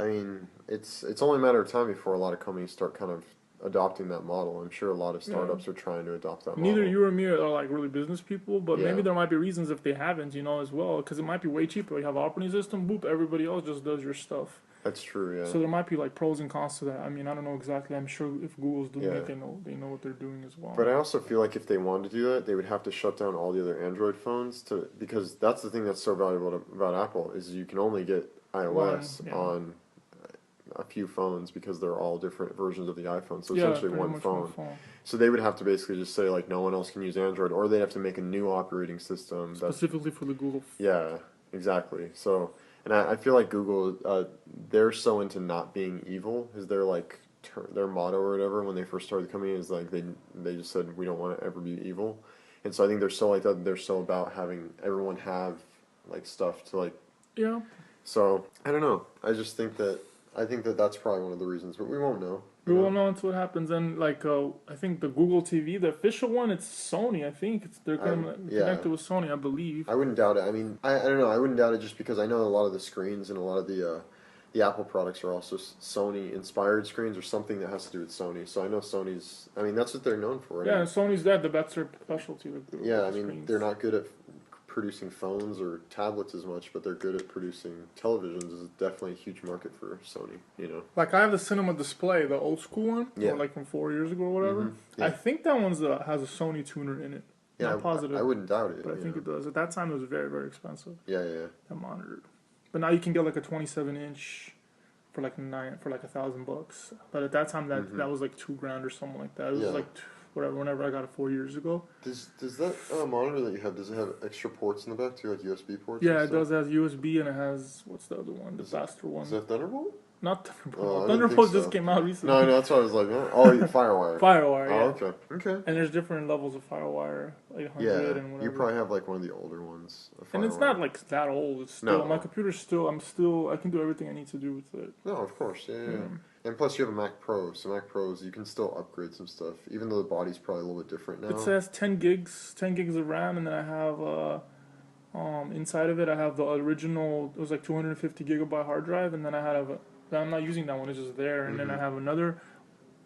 I mean, it's only a matter of time before a lot of companies start kind of adopting that model. I'm sure a lot of startups are trying to adopt that model. Neither you or me are like really business people, but maybe there might be reasons if they haven't, as well, because it might be way cheaper. You have an operating system, boop, everybody else just does your stuff. That's true, yeah. So there might be like pros and cons to that. I mean, I don't know exactly. I'm sure if Google's doing it, they know what they're doing as well. But I also feel like if they wanted to do that, they would have to shut down all the other Android phones because that's the thing that's so valuable about Apple is you can only get iOS on a few phones because they're all different versions of the iPhone. So essentially one phone. So they would have to basically just say like no one else can use Android, or they'd have to make a new operating system specifically for the Google. Yeah, exactly. So. And I feel like Google, they're so into not being evil. Is their like their motto or whatever when they first started the company is like they just said we don't want to ever be evil, and so I think they're so like that. They're so about having everyone have like stuff to like. Yeah. So I don't know. I think that that's probably one of the reasons, but we won't know. We won't know until it happens. And like I think the Google TV, the official one, it's Sony. I think they're connected with Sony, I believe. I wouldn't doubt it. I mean, I don't know. I wouldn't doubt it just because I know a lot of the screens and a lot of the Apple products are also Sony inspired screens or something that has to do with Sony. So I know Sony's. I mean, that's what they're known for. Yeah, Sony's that's their specialty. Yeah, I mean, they're not good at producing phones or tablets as much, but they're good at producing televisions. Is definitely a huge market for Sony, Like I have the cinema display, the old school one, like from 4 years ago or whatever. I think that one's has a Sony tuner in it. Yeah, Not positive. I wouldn't doubt it. But I think it does. At that time, it was very, very expensive. Yeah. That monitor. But now you can get like a 27-inch for like $1,000. But at that time, that was like $2,000 or something like that. It was like whenever I got it 4 years ago. Does that monitor that you have, does it have extra ports in the back too, like USB ports? Yeah, it does. It has USB and it has, what's the other one? The faster one. Is that Thunderbolt? Not Thunderbolt. Thunderbolt just came out recently. No, that's what I was like. Oh, Firewire. Firewire, yeah. Oh, okay. And there's different levels of Firewire, 800 and whatever. You probably have like one of the older ones. And it's not like that old. It's still, my computer's still, I can do everything I need to do with it. No, of course, yeah. And plus you have a Mac Pro, so Mac Pros, you can still upgrade some stuff, even though the body's probably a little bit different now. It says 10 gigs of RAM, and then I have, inside of it, I have the original, it was like 250 gigabyte hard drive, and then I have I'm not using that one, it's just there, and then I have another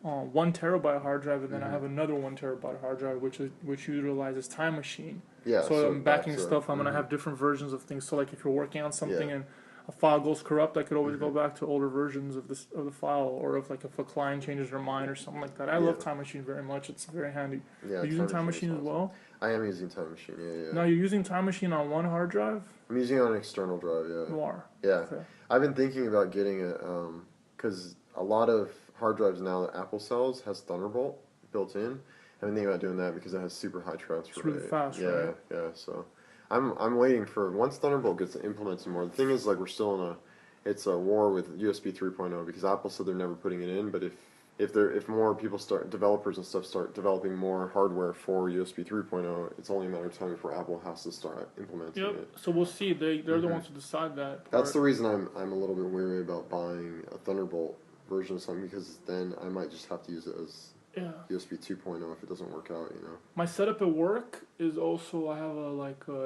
1 terabyte hard drive, and then I have another 1 terabyte hard drive, which utilizes Time Machine. Yeah. So I'm backing stuff. I'm gonna have different versions of things. So like if you're working on something and a file goes corrupt, I could always go back to older versions of the file, or if a client changes their mind or something like that. I love Time Machine very much. It's very handy. Yeah. Are you using Time Machine as well? I am using Time Machine. Yeah. Now you're using Time Machine on one hard drive? I'm using it on an external drive. Yeah. You are. Yeah. Okay. I've been thinking about getting it because a lot of hard drives now that Apple sells has Thunderbolt built in. I've been thinking about doing that because it has super high transfer rate. It's really fast, right? Yeah. So I'm waiting for once Thunderbolt gets implemented more. The thing is, like, we're still in a war with USB 3.0 because Apple said they're never putting it in. But if more people developers and stuff start developing more hardware for USB 3.0, it's only a matter of time before Apple has to start implementing it. So we'll see. They're the ones who decide that. That's the reason I'm a little bit weary about buying a Thunderbolt version of something, because then I might just have to use it as USB 2.0 if it doesn't work out, My setup at work is also, I have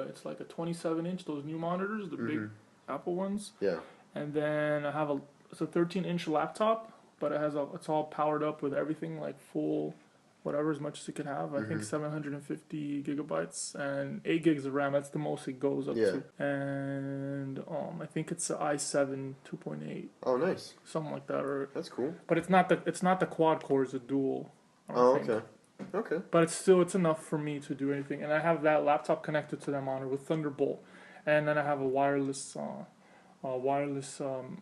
it's like a 27-inch, those new monitors, the big Apple ones. Yeah. And then I have it's a 13-inch laptop, but it's all powered up with everything, like full, whatever, as much as it can have. I think 750 gigabytes and 8 gigs of RAM. That's the most it goes up to. And I think it's an i7 2.8. Oh, nice. Something like that. That's cool. But it's not the quad core. It's a dual. Okay. But it's enough for me to do anything. And I have that laptop connected to that monitor with Thunderbolt, and then I have a wireless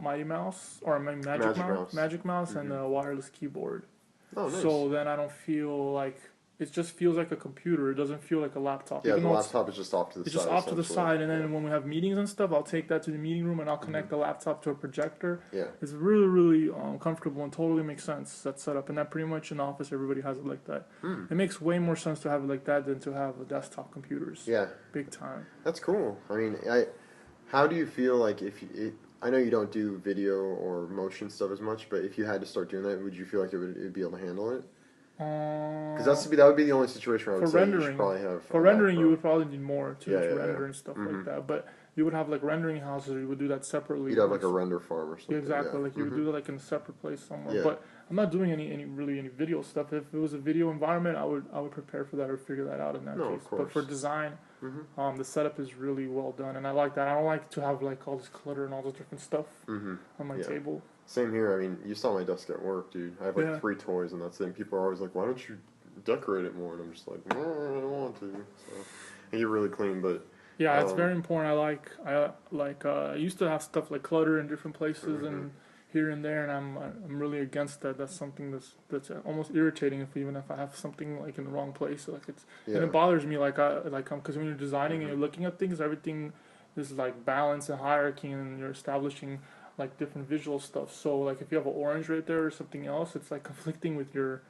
Mighty Mouse, or Magic Mouse, and a wireless keyboard. Oh, nice. So then I don't feel like, it just feels like a computer. It doesn't feel like a laptop. Yeah, the laptop is just off to the side. It's just off to the side, and then when we have meetings and stuff, I'll take that to the meeting room and I'll connect the laptop to a projector. Yeah. It's really, really comfortable and totally makes sense, that setup. And that pretty much in the office, everybody has it like that. It makes way more sense to have it like that than to have a desktop computers. Yeah. Big time. That's cool. I mean, how do you feel like I know you don't do video or motion stuff as much, but if you had to start doing that, would you feel like it would be able to handle it? Because that would be the only situation where I would say you should probably have. For rendering, you would probably need more to render and stuff like that. But you would have like rendering houses, or you would do that separately. You'd have like a render farm or something. Exactly, like you would do that like in a separate place somewhere. Yeah. But I'm not doing any video stuff. If it was a video environment, I would prepare for that or figure that out in that case. But for design, the setup is really well done, and I like that. I don't like to have like all this clutter and all this different stuff on my table. Same here. I mean, you saw my desk at work, dude. I have like 3 toys, and that's it. And people are always like, "Why don't you decorate it more?" And I'm just like, "No, I don't want to." So I get really clean, but yeah, it's very important. I used to have stuff like clutter in different places and here and there, and I'm really against that. That's something that's almost irritating even if I have something like in the wrong place. Like and it bothers me because when you're designing and you're looking at things, everything is like balance and hierarchy, and you're establishing like different visual stuff. So like if you have an orange right there or something else, it's like conflicting with your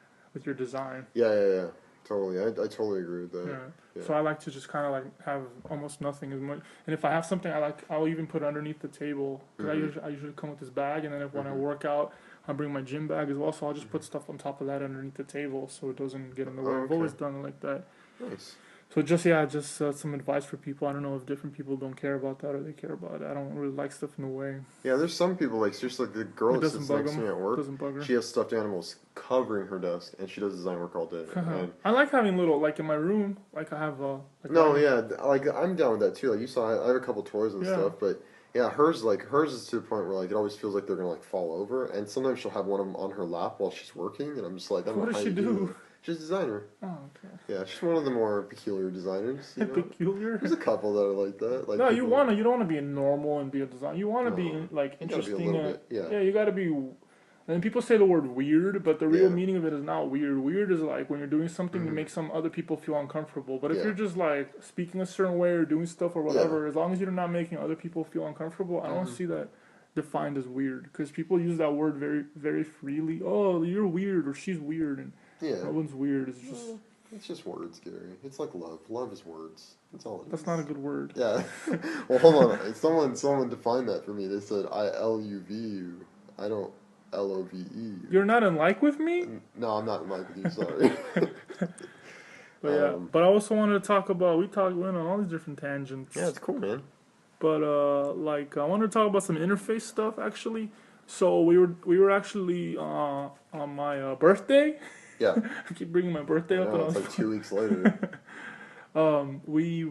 design. Yeah. Totally. I totally agree with that. Yeah. So I like to just kind of like have almost nothing as much. And if I have something, I'll even put it underneath the table. Because I usually come with this bag, and then when I work out, I bring my gym bag as well. So I'll just put stuff on top of that underneath the table so it doesn't get in the way. I've always done it like that. Nice. So just some advice for people. I don't know if different people don't care about that or they care about it. I don't really like stuff in the way. Yeah, there's some people, like, seriously, like the girl that sits next to me at work, doesn't bug her. She has stuffed animals covering her desk, and she does design work all day. I like having little, like in my room, like I have like I'm down with that too. Like you saw, I have a couple toys and stuff, but yeah, hers is to the point where like it always feels like they're gonna like fall over, and sometimes she'll have one of them on her lap while she's working, and I'm just like, what does she do? She's a designer. Oh, okay. Yeah, she's one of the more peculiar designers. You know? Peculiar? There's a couple that are like that. Like no, you don't want to be normal and be a designer. You want to be like interesting. You gotta be a little bit, yeah, you got to be. And people say the word weird, but the real meaning of it is not weird. Weird is like when you're doing something to make some other people feel uncomfortable. But if you're just like speaking a certain way or doing stuff or whatever, as long as you're not making other people feel uncomfortable, I don't see that defined as weird. Because people use that word very, very freely. Oh, you're weird or she's weird, and no one's weird. It's just it's just words, Gary. It's like love. Love is words. That's all it is. That's not a good word. Yeah. Well, hold on. Someone defined that for me. They said I love you. I don't. Love. You're not in like with me? No, I'm not in like with you. Sorry. But but I also wanted to talk about. We went on all these different tangents. Yeah, it's cool, man. But I wanted to talk about some interface stuff actually. So we were actually on my birthday. Yeah. I keep bringing my birthday up. It's like 2 weeks later. We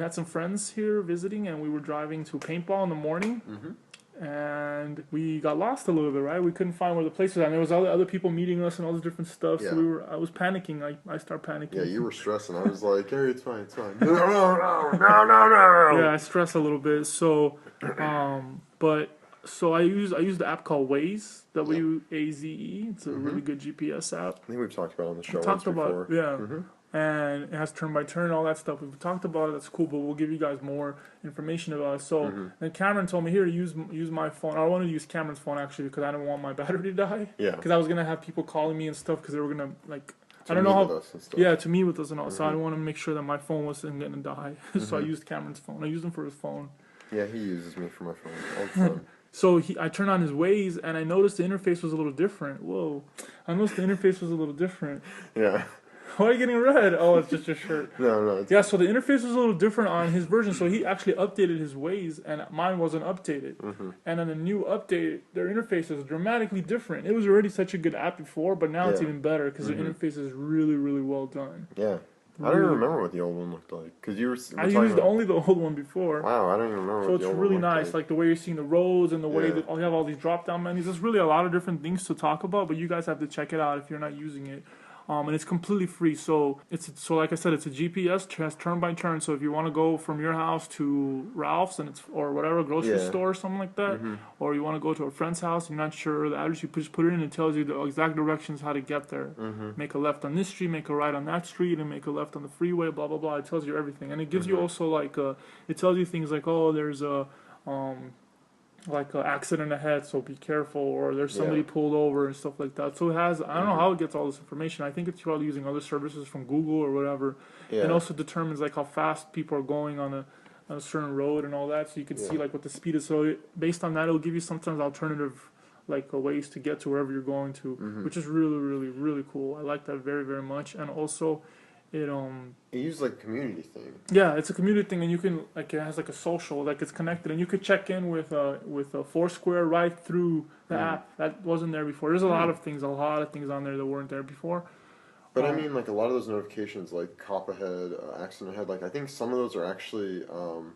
had some friends here visiting, and we were driving to paintball in the morning. And we got lost a little bit, right? We couldn't find where the place was at. And there was other people meeting us and all this different stuff. Yeah. So I was panicking. I started panicking. Yeah, you were stressing. I was like, hey, it's fine. No. Yeah, I stressed a little bit. So, So I use the app called Waze, W-A-Z-E. It's a really good GPS app. I think we've talked about it on the show before. Yeah. Mm-hmm. And it has turn by turn, all that stuff. We've talked about it. That's cool, but we'll give you guys more information about it. So then Cameron told me, here, use my phone. I wanted to use Cameron's phone, actually, because I didn't want my battery to die. Yeah. Because I was going to have people calling me and stuff, because they were going to, like... I don't know how... Yeah, to meet with us and all. So I want to make sure that my phone wasn't going to die. So I used Cameron's phone. I used him for his phone. Yeah, he uses me for my phone all the time. So I turned on his Waze, and I noticed the interface was a little different. Whoa. I noticed the interface was a little different. Yeah. Why are you getting red? Oh, it's just your shirt. No. Yeah, so the interface was a little different on his version. So he actually updated his Waze, and mine wasn't updated. And on the new update, their interface is dramatically different. It was already such a good app before, but now it's even better because the interface is really, really well done. Yeah. I don't even remember what the old one looked like. Cause I used only the old one before. Wow, I don't even remember what the old one looked like. So it's really nice, like the way you're seeing the roads and the way that you have all these drop-down menus. There's really a lot of different things to talk about, but you guys have to check it out if you're not using it. And it's completely free. So like I said, it's a GPS test turn by turn. So if you want to go from your house to Ralph's or whatever grocery store or something like that, or you want to go to a friend's house, you're not sure the address, you just put it in and it tells you the exact directions how to get there. Make a left on this street, make a right on that street, and make a left on the freeway. Blah blah blah. It tells you everything, and it gives you also like it tells you things like, oh, there's a like an accident ahead, so be careful, or there's somebody pulled over and stuff like that. So it has, I don't know how it gets all this information. I think it's probably using other services from Google or whatever. Yeah. It also determines like how fast people are going on a certain road and all that, so you can see like what the speed is. So based on that, it'll give you sometimes alternative like ways to get to wherever you're going to, which is really, really, really cool. I like that very, very much. And also it uses like a community thing. Yeah, it's a community thing, and you can like it has like a social, like it's connected, and you could check in with a Foursquare right through the app. That wasn't there before. There's a lot of things on there that weren't there before. But I mean, like a lot of those notifications, like cop ahead, accident ahead, like I think some of those are actually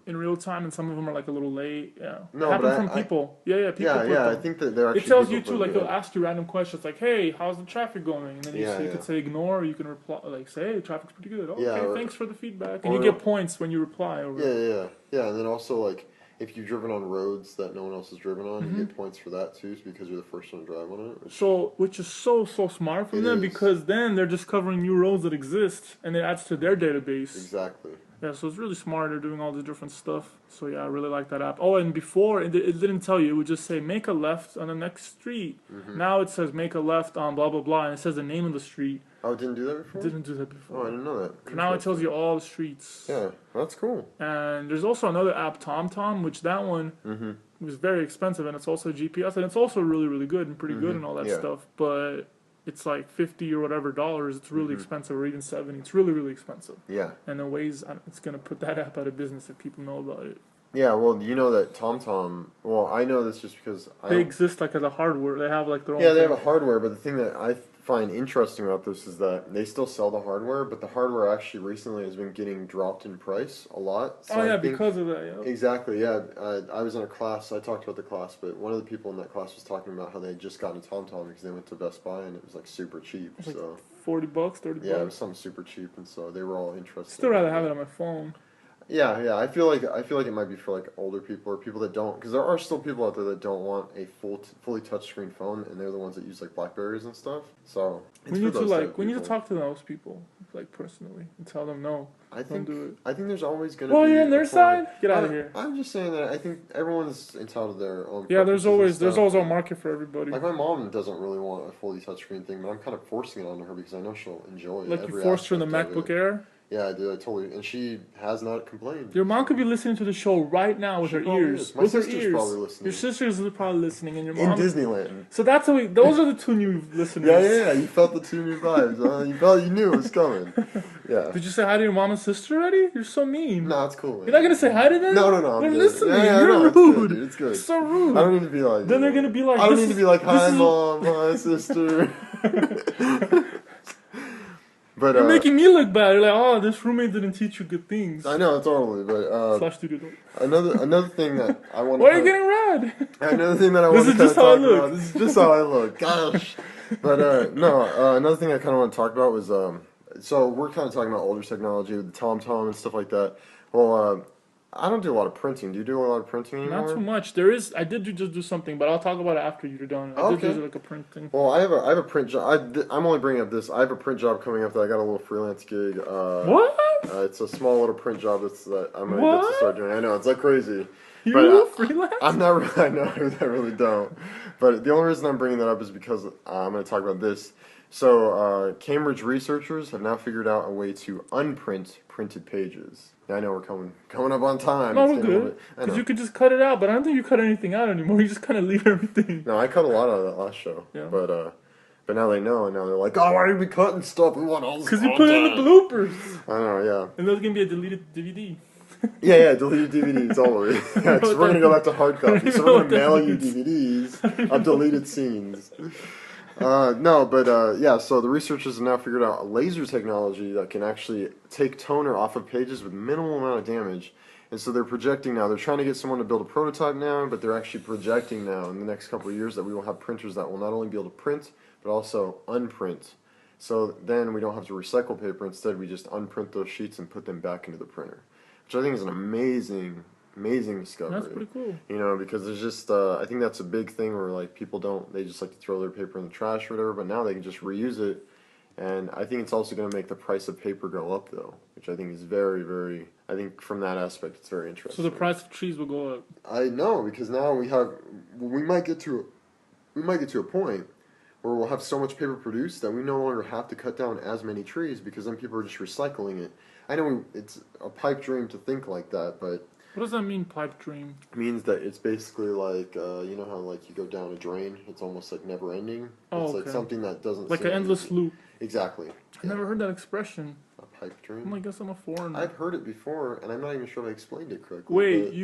in real time, and some of them are like a little late. Yeah, no, happen from people. People. Yeah. I think that they're actually. It tells you too. Like it'll ask you random questions, like, "Hey, how's the traffic going?" And then you could say ignore, or you can reply, like, say, "Hey, traffic's pretty good." Okay, thanks for the feedback, and you get points when you reply. Yeah, and then also like. If you've driven on roads that no one else has driven on, you get points for that too, because you're the first one to drive on it. Which is so smart from them, because then they're discovering new roads that exist, and it adds to their database. Exactly. Yeah, so it's really smart. They're doing all this different stuff. So yeah, I really like that app. Oh, and before it didn't tell you; it would just say make a left on the next street. Now it says make a left on blah blah blah, and it says the name of the street. Oh, it didn't do that before? It didn't do that before. Oh, I didn't know that. Now it tells you all the streets. Yeah, that's cool. And there's also another app, TomTom, which that one was very expensive, and it's also GPS, and it's also really, really good and pretty good and all that stuff. But it's like $50 or whatever dollars. It's really expensive, or even $70. It's really, really expensive. Yeah. And the Waze, it's going to put that app out of business if people know about it. Yeah, well, you know that TomTom, well, I know this just because they exist like as a hardware. They have like their own they have a hardware, but the thing that I find interesting about this is that they still sell the hardware, but the hardware actually recently has been getting dropped in price a lot. So because of that, yeah. Exactly, yeah. I was in a class, I talked about the class, but one of the people in that class was talking about how they had just gotten TomTom because they went to Best Buy and it was like super cheap. It was like $40, $30. Yeah, it was something super cheap, and so they were all interested. Still rather have it on my phone. Yeah. I feel like it might be for like older people or people that don't, because there are still people out there that don't want a fully touchscreen phone, and they're the ones that use like Blackberries and stuff. So we need to talk to those people like personally and tell them no. Don't do it. I think there's always going to be. Well, you're on their side. Get out of here. I'm just saying that I think everyone's entitled to their own. Yeah, there's always a market for everybody. Like my mom doesn't really want a fully touchscreen thing, but I'm kind of forcing it onto her because I know she'll enjoy it. Like you forced her in the MacBook Air. Yeah, I did. I totally, and she has not complained. Your mom could be listening to the show right now with her ears. My sister's probably listening. Your sister's probably listening, and your mom in Disneyland. So that's how those are the two new listeners. Yeah. You felt the two new vibes. You knew it was coming. Yeah. Did you say hi to your mom and sister already? You're so mean. No, it's cool. Man. You're not gonna say hi to them? No. They're listening. Yeah, You're rude. It's good. It's so rude. I don't need to be like. Then they're gonna be like. I don't need to be like, hi, mom, hi, sister. But, you're making me look bad. You're like, oh, this roommate didn't teach you good things. I know, totally, but /StudioDork. Another thing that I want. Why are you getting red? Another thing that I want to talk about. This is just how I look. Gosh, but another thing I kind of want to talk about was so we're kind of talking about older technology with the TomTom and stuff like that. Well, I don't do a lot of printing. Do you do a lot of printing anymore? Not too much. I did just do something, but I'll talk about it after you're done. I did do like a print thing. Well, I have a print job. I'm only bringing up this. I have a print job coming up that I got a little freelance gig. What? It's a small little print job that I'm gonna get to start doing. I know it's like crazy. You freelance? I'm not really. I know I really don't. But the only reason I'm bringing that up is because I'm going to talk about this. So, Cambridge researchers have now figured out a way to unprint printed pages. Now, I know we're coming up on time. No, we're good. Because you could just cut it out, but I don't think you cut anything out anymore. You just kind of leave everything. No, I cut a lot out of that last show. Yeah. But now they know, and now they're like, oh, why are we cutting stuff? We want all this. Because you put it in the bloopers. I know, yeah. And there's going to be a deleted DVD. Yeah, deleted DVDs, totally. Yeah, because we're going to go back to hard copy. So we're going to mail you DVDs of deleted scenes. So the researchers have now figured out a laser technology that can actually take toner off of pages with minimal amount of damage. And so they're projecting now. They're trying to get someone to build a prototype now, but they're actually projecting now in the next couple of years that we will have printers that will not only be able to print, but also unprint. So then we don't have to recycle paper. Instead, we just unprint those sheets and put them back into the printer, which I think is an amazing discovery. That's pretty cool. You know, because there's just, I think that's a big thing where, like, people they just like to throw their paper in the trash or whatever, but now they can just reuse it. And I think it's also going to make the price of paper go up, though, which I think is very, very, I think from that aspect, it's very interesting. So the price of trees will go up. I know, because now we might get to a point where we'll have so much paper produced that we no longer have to cut down as many trees because then people are just recycling it. I know it's a pipe dream to think like that, but... What does that mean, pipe dream? It means that it's basically like, you know how like you go down a drain? It's almost like never ending. It's like something that doesn't... Like an endless loop. Exactly. I never heard that expression. A pipe dream? I guess I'm a foreigner. I've heard it before, and I'm not even sure if I explained it correctly. Wait,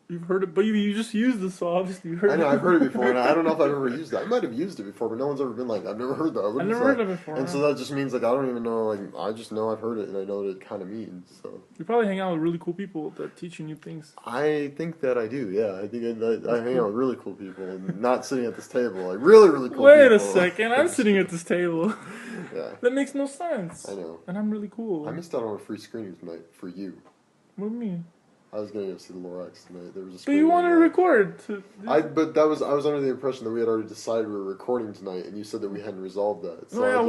You've heard it, but you just used it, so obviously you heard it. I know, I've heard it before, and I don't know if I've ever used it. I might have used it before, but no one's ever been like, I've never heard that. I've never heard it before. And so that just means, like, I don't even know, like, I just know I've heard it, and I know what it kind of means, so. You probably hang out with really cool people that teach you new things. I think that I do, yeah. I think I hang out with really cool people, and not sitting at this table. Like, really, really cool people. Wait a second, I'm sitting at this table. Yeah. That makes no sense. I know. And I'm really cool. I missed out on a free screening tonight for you. What do you mean? I was going to go see the Lorax tonight. There was a but you wanted to record. I was under the impression that we had already decided we were recording tonight, and you said that we hadn't resolved that. So I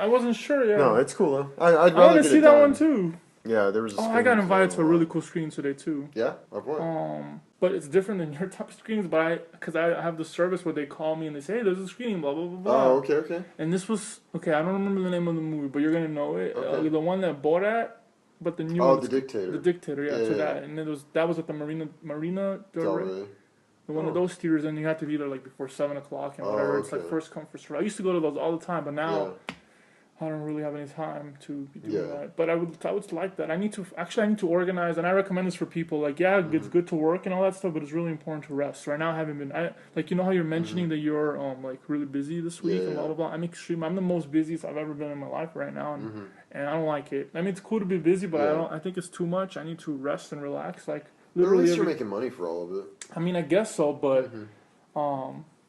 wasn't sure yet. No, it's cool though. I'd rather want to see that one too. Yeah, there was. I got invited to a really cool screening today too. Yeah, of what? But it's different than your type of screenings. But because I have the service where they call me and they say, "Hey, there's a screening, blah blah blah blah." Oh, okay. And this was I don't remember the name of the movie, but you're gonna know it. Okay. The one that bought at. But the new The Dictator. The Dictator, yeah. And that was at the Marina Del Rey. One of those theaters, and you had to be there like before 7 o'clock and whatever. It's like first come first serve. I used to go to those all the time, but now I don't really have any time to be doing that. But I would like that. I need to organize, and I recommend this for people. Like, it's good to work and all that stuff, but it's really important to rest. Right now, I haven't been. You know how you're mentioning that you're like really busy this week and blah blah blah. I'm the most busiest I've ever been in my life right now, and I don't like it. I mean, it's cool to be busy, but I think it's too much. I need to rest and relax. Like, literally. At least you're making money for all of it. I mean, I guess so, but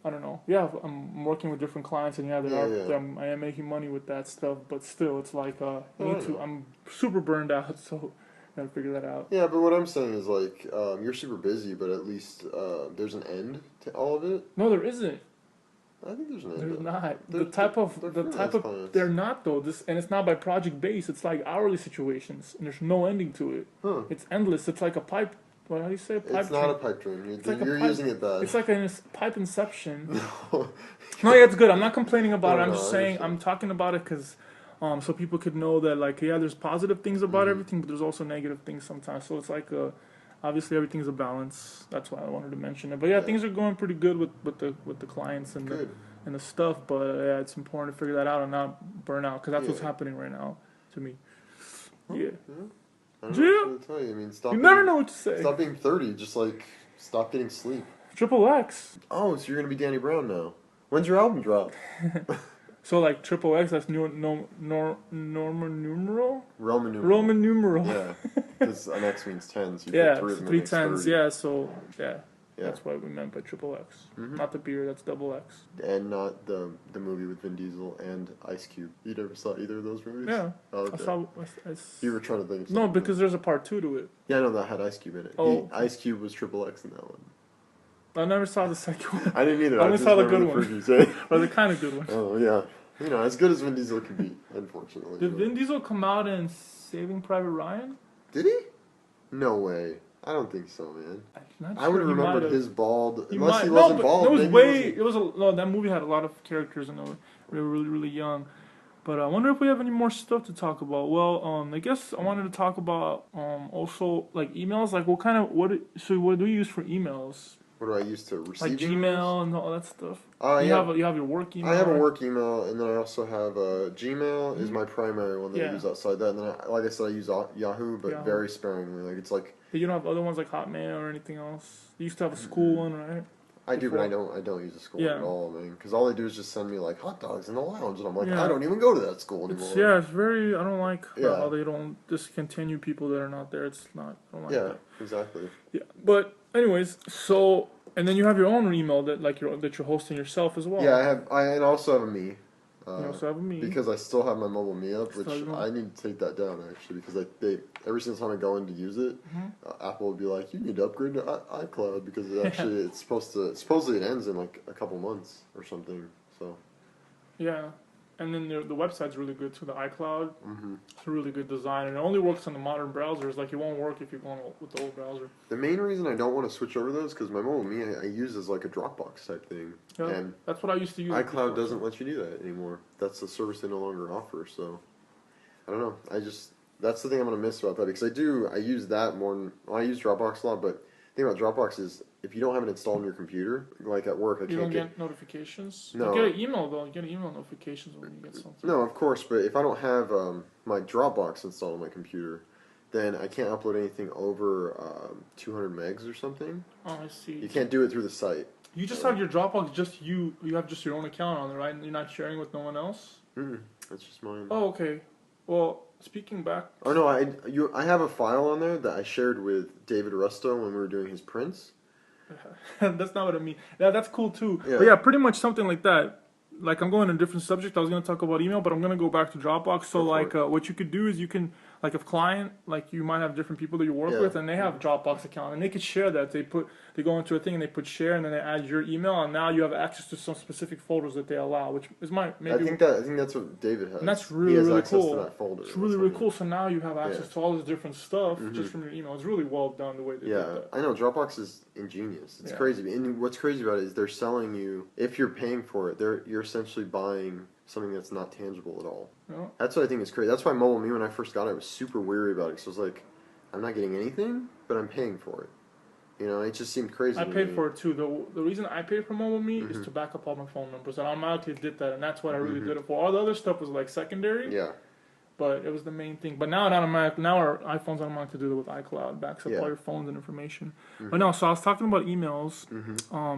I don't know. Yeah, I'm working with different clients, and I am making money with that stuff. But still, it's like I'm super burned out, so gotta figure that out. Yeah, but what I'm saying is like you're super busy, but at least there's an end to all of it. No, there isn't. I think there's an end. There's not. They're not though. And it's not by project base. It's like hourly situations, and there's no ending to it. Huh. It's endless. It's like a pipe. What do you say? It's not a pipe dream. You're using it bad. It's like a pipe inception. No, yeah, it's good. I'm not complaining about it. I'm just saying I'm talking about it because, so people could know that like there's positive things about everything, but there's also negative things sometimes. So it's like obviously everything's a balance. That's why I wanted to mention it. But yeah, things are going pretty good with the clients and the stuff. But yeah, it's important to figure that out and not burn out because that's what's happening right now to me. Yeah. I don't know what to tell you. I mean, you never know what to say. Stop being 30. Just like stop getting sleep. Triple X. Oh, so you're gonna be Danny Brown now? When's your album drop? So like Triple X, that's Roman numeral. Roman numeral. Yeah, because an X means 10. So you put 3 tens. Yeah, so that's what we meant by Triple X. Not the beer. That's double X. And not the movie with Vin Diesel and Ice Cube. You never saw either of those movies? Yeah. Oh, okay. You were trying to think of something. No, because there's a part 2 to it. Yeah, no, that had Ice Cube in it. Oh. Ice Cube was Triple X in that one. I never saw the second one. I didn't either. I only saw the good one. Or the kind of good one. Oh, yeah. You know, as good as Vin Diesel can be, unfortunately. Did Vin Diesel come out in Saving Private Ryan? Did he? No way. I don't think so, man. I would have remembered his bald. Unless he wasn't bald. That movie had a lot of characters and they were really, really young. But I wonder if we have any more stuff to talk about. Well, I guess I wanted to talk about also like emails. Like what do you use for emails? What do I use to receive like Gmail and all that stuff? You have your work email. I have a work email, and then I also have Gmail is my primary one that I use outside that. And then, like I said, I use Yahoo, but very sparingly. Like it's like. But you don't have other ones like Hotmail or anything else. You used to have a school one, right? I do, but I don't use a school one at all, man. Because all they do is just send me like hot dogs in the lounge, and I'm like, I don't even go to that school anymore. It's very. I don't like how they don't discontinue people that are not there. It's not. I don't like that. Exactly. Yeah, but anyways, so and then you have your own email that you're hosting yourself as well. Yeah, I also have a me. You also have a me because I still have my mobile me up, which I need to take that down actually because they every single time I go in to use it, Apple would be like, you need to upgrade to iCloud because it's supposedly it ends in like a couple months or something. So yeah. And then the website's really good too. The iCloud, it's a really good design, and it only works on the modern browsers. Like it won't work if you're going with the old browser. The main reason I don't want to switch over those because my mobile me I use as like a Dropbox type thing. Yeah, and that's what I used to use. iCloud doesn't let you do that anymore. That's a service they no longer offer. So I don't know. That's the thing I'm gonna miss about that because I use that more. I use Dropbox a lot, but the thing about Dropbox is if you don't have it installed on your computer, like at work, you don't get notifications. No, you get an email though. You get email notifications when you get something. No, of course, but if I don't have my Dropbox installed on my computer, then I can't upload anything over 200 megs or something. Oh, I see. You can't do it through the site. You just have your Dropbox, just you. You have just your own account on there, right? And you're not sharing with no one else. That's just mine. Oh, okay. Well, speaking back. Oh no, I have a file on there that I shared with David Rusto when we were doing his prints. That's not what I mean. Yeah, that's cool too. Yeah. But yeah, pretty much something like that. Like I'm going to a different subject. I was going to talk about email, but I'm going to go back to Dropbox. So like, what you could do is you can like if client like you might have different people that you work with, and they have Dropbox account, and they could share that. They go into a thing and they put share, and then they add your email, and now you have access to some specific folders that they allow, which is I think that's what David has. And that's really cool. To that folder. It's really cool. So now you have access to all this different stuff just from your email. It's really well done the way they did that. I know Dropbox is ingenious. It's crazy, and what's crazy about it is they're selling you if you're paying for it. You're essentially buying something that's not tangible at all. Yeah. That's what I think is crazy. That's why Mobile Me, when I first got it, I was super weary about it. So I was like, I'm not getting anything, but I'm paying for it. You know, it just seemed crazy. I paid for it too. The reason I paid for Mobile Me is to back up all my phone numbers. I automatically did that, and that's what I really did it for. All the other stuff was like secondary. Yeah. But it was the main thing. But now our iPhones automatically do it with iCloud, backs up all your phones and information. But no, so I was talking about emails.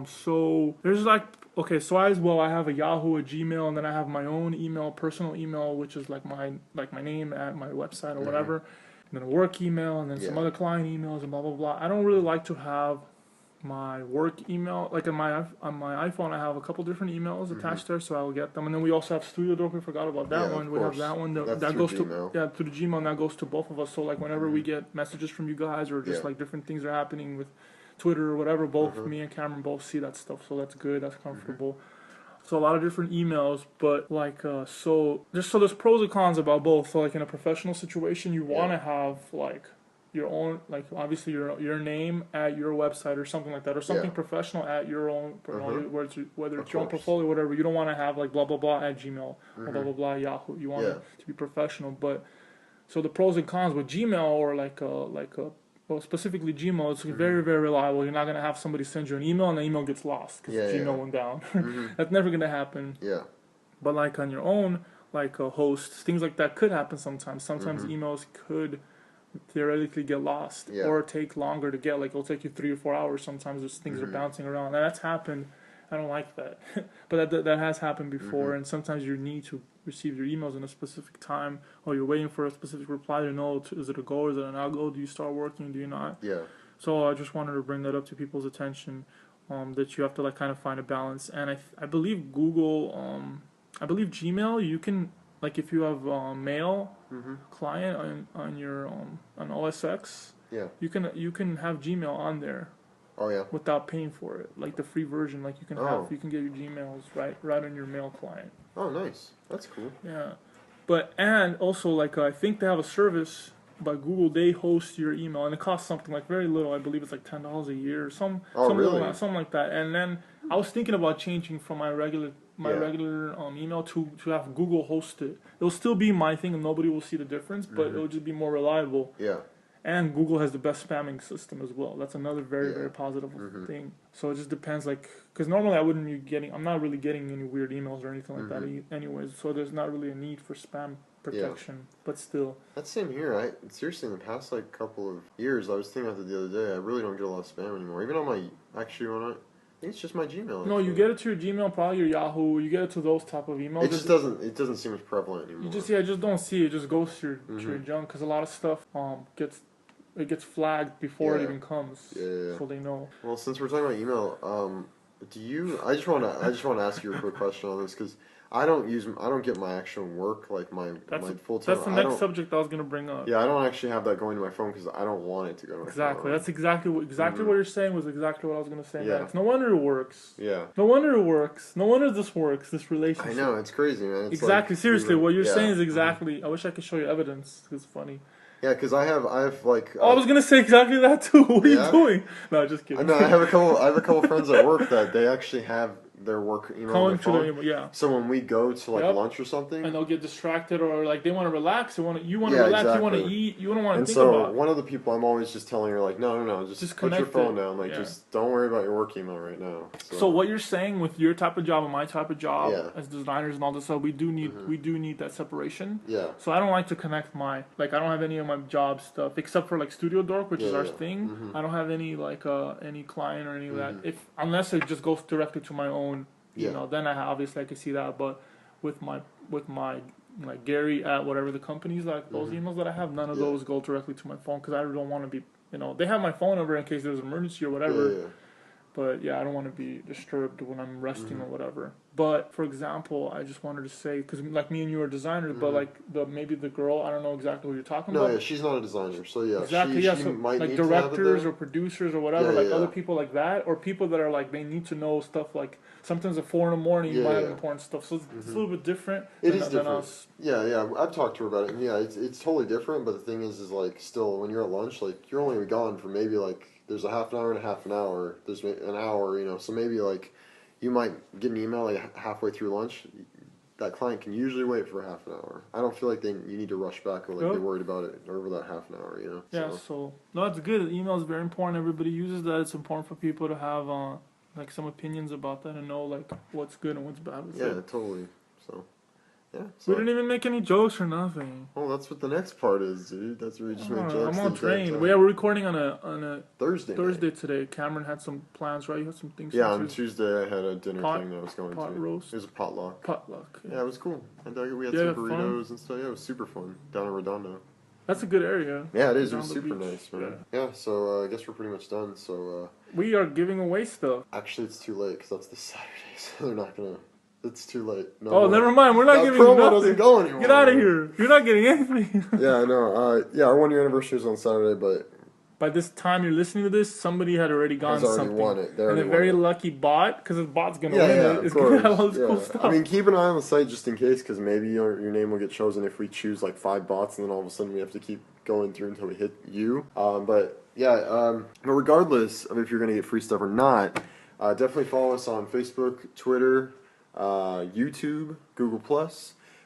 So there's like, okay, so I have a Yahoo, a Gmail, and then I have my own email, personal email, which is like my name at my website or whatever. And then a work email, and then some other client emails and blah, blah, blah. I don't really like to have my work email. Like on my iPhone, I have a couple different emails attached there, so I'll get them. And then we also have StudioDork. We forgot about that one. We have that one that goes Gmail. to the Gmail, and that goes to both of us. So like whenever we get messages from you guys or just like different things are happening with Twitter or whatever, both me and Cameron both see that stuff. So that's good. That's comfortable. So a lot of different emails, but like so there's pros and cons about both. So like in a professional situation, you want to have like your own, like obviously your name at your website or something like that, or something professional at your own, whether it's your own portfolio or whatever. You don't want to have like blah blah blah at Gmail or blah blah blah Yahoo. You want it to be professional. But so the pros and cons with Gmail or well, specifically Gmail, it's very, very reliable. You're not going to have somebody send you an email and the email gets lost because Gmail went down. That's never going to happen. Yeah. But like on your own, like a host, things like that could happen sometimes. Sometimes emails could theoretically get lost or take longer to get. Like it'll take you 3 or 4 hours. Sometimes those things are bouncing around. And that's happened. I don't like that. But that has happened before. And sometimes you need to receive your emails in a specific time, or you're waiting for a specific reply to know is it a go, is it an no-go, do you start working, do you not? Yeah. So I just wanted to bring that up to people's attention, that you have to like kind of find a balance. And I believe I believe Gmail, you can, like if you have mail client on your on OS X, you can have Gmail on there. Oh yeah. Without paying for it, like the free version, like you can get your Gmails right on your mail client. Oh, nice. That's cool. Yeah, and also like I think they have a service by Google. They host your email, and it costs something like very little. I believe it's like $10 a year, or something like that. And then I was thinking about changing from my regular email to have Google host it. It'll still be my thing, and nobody will see the difference, but it'll just be more reliable. Yeah. And Google has the best spamming system as well. That's another very, very positive thing. So it just depends, like, because normally I'm not really getting any weird emails or anything like that anyways. So there's not really a need for spam protection, but still. That's same here. Seriously, in the past, like, couple of years, I was thinking about it the other day, I really don't get a lot of spam anymore. Even on my, I think it's just my Gmail. No, you get it to your Gmail, probably your Yahoo. You get it to those type of emails. It doesn't seem as prevalent anymore. You just don't see it. It just goes to your junk, because a lot of stuff gets flagged before it even comes, so they know. Well, since we're talking about email, I just want to ask you a quick question on this, because I don't get my actual work, like my full time. That's the next subject I was going to bring up. Yeah, I don't actually have that going to my phone because I don't want it to go to my phone. Exactly. That's exactly what you're saying was exactly what I was going to say next. No wonder it works. Yeah. No wonder it works. No wonder this works, this relationship. I know, it's crazy, man. It's exactly. Like, seriously, what you're saying is exactly. I wish I could show you evidence. It's funny. Yeah, because I have like. I was gonna say exactly that too. What are you doing? No, just kidding. No, I have a couple friends at work that they actually have their work email on their phone. So when we go to like lunch or something, and they'll get distracted, or like they want to relax, you want to relax, exactly. You want to eat, you don't want to think about. And so one of the people, I'm always just telling her like, no, just put your phone down, like just don't worry about your work email right now. So what you're saying with your type of job and my type of job as designers and all this stuff, we do need that separation. Yeah. So I don't like to connect I don't have any of my job stuff except for like StudioDork, which is our thing. I don't have any like any client or any of that, unless it just goes directly to my own. Then obviously I can see that, but with my like Gary at whatever the company's like those emails that I have, none of those go directly to my phone because I don't want to be they have my phone number in case there's an emergency or whatever. But I don't want to be disturbed when I'm resting or whatever. But for example, I just wanted to say, because like me and you are designers, but like maybe the girl, I don't know exactly what you're talking about. No, yeah, she's not a designer, so yeah. Exactly, she so might like directors or producers or whatever, other people like that, or people that are like, they need to know stuff like, sometimes at 4 a.m, you might have important stuff, so it's a little bit different than us. Yeah, I've talked to her about it, and it's totally different, but the thing is like, still, when you're at lunch, like, you're only gone for maybe like, there's a half an hour and a half an hour, there's an hour, so maybe like, you might get an email like halfway through lunch. That client can usually wait for half an hour. I don't feel like you need to rush back or like they're worried about it over that half an hour, Yeah, so no, that's good. Email is very important. Everybody uses that. It's important for people to have like some opinions about that and know like what's good and what's bad with it. Yeah, totally. So. Yeah, we didn't even make any jokes or nothing. Oh, that's what the next part is, dude. That's where we just make jokes. I'm on train. We're recording on a Thursday today. Cameron had some plans, right? You had some things. Yeah, on Tuesday I had a dinner thing that I was going to. Roast. It was a potluck. Potluck. Yeah, it was cool. And we had some burritos and stuff. Yeah, it was super fun down in Redondo. That's a good area. Yeah, it is. It was super nice, man. Yeah, so I guess we're pretty much done. So we are giving away stuff. Actually, it's too late because that's the Saturday, so they're not gonna. It's too late. No more. Never mind. We're not giving you nothing. Doesn't go anymore. Get out of here. You're not getting anything. Yeah, I know. Yeah, our 1 year anniversary is on Saturday, but by this time you're listening to this, somebody had already gone something. Won it. And a very lucky bot, because the bot's gonna win it. It's gonna have all this cool stuff. I mean, keep an eye on the site just in case, because maybe your name will get chosen if we choose like 5 bots, and then all of a sudden we have to keep going through until we hit you. But regardless of if you're gonna get free stuff or not, definitely follow us on Facebook, Twitter, YouTube, Google+.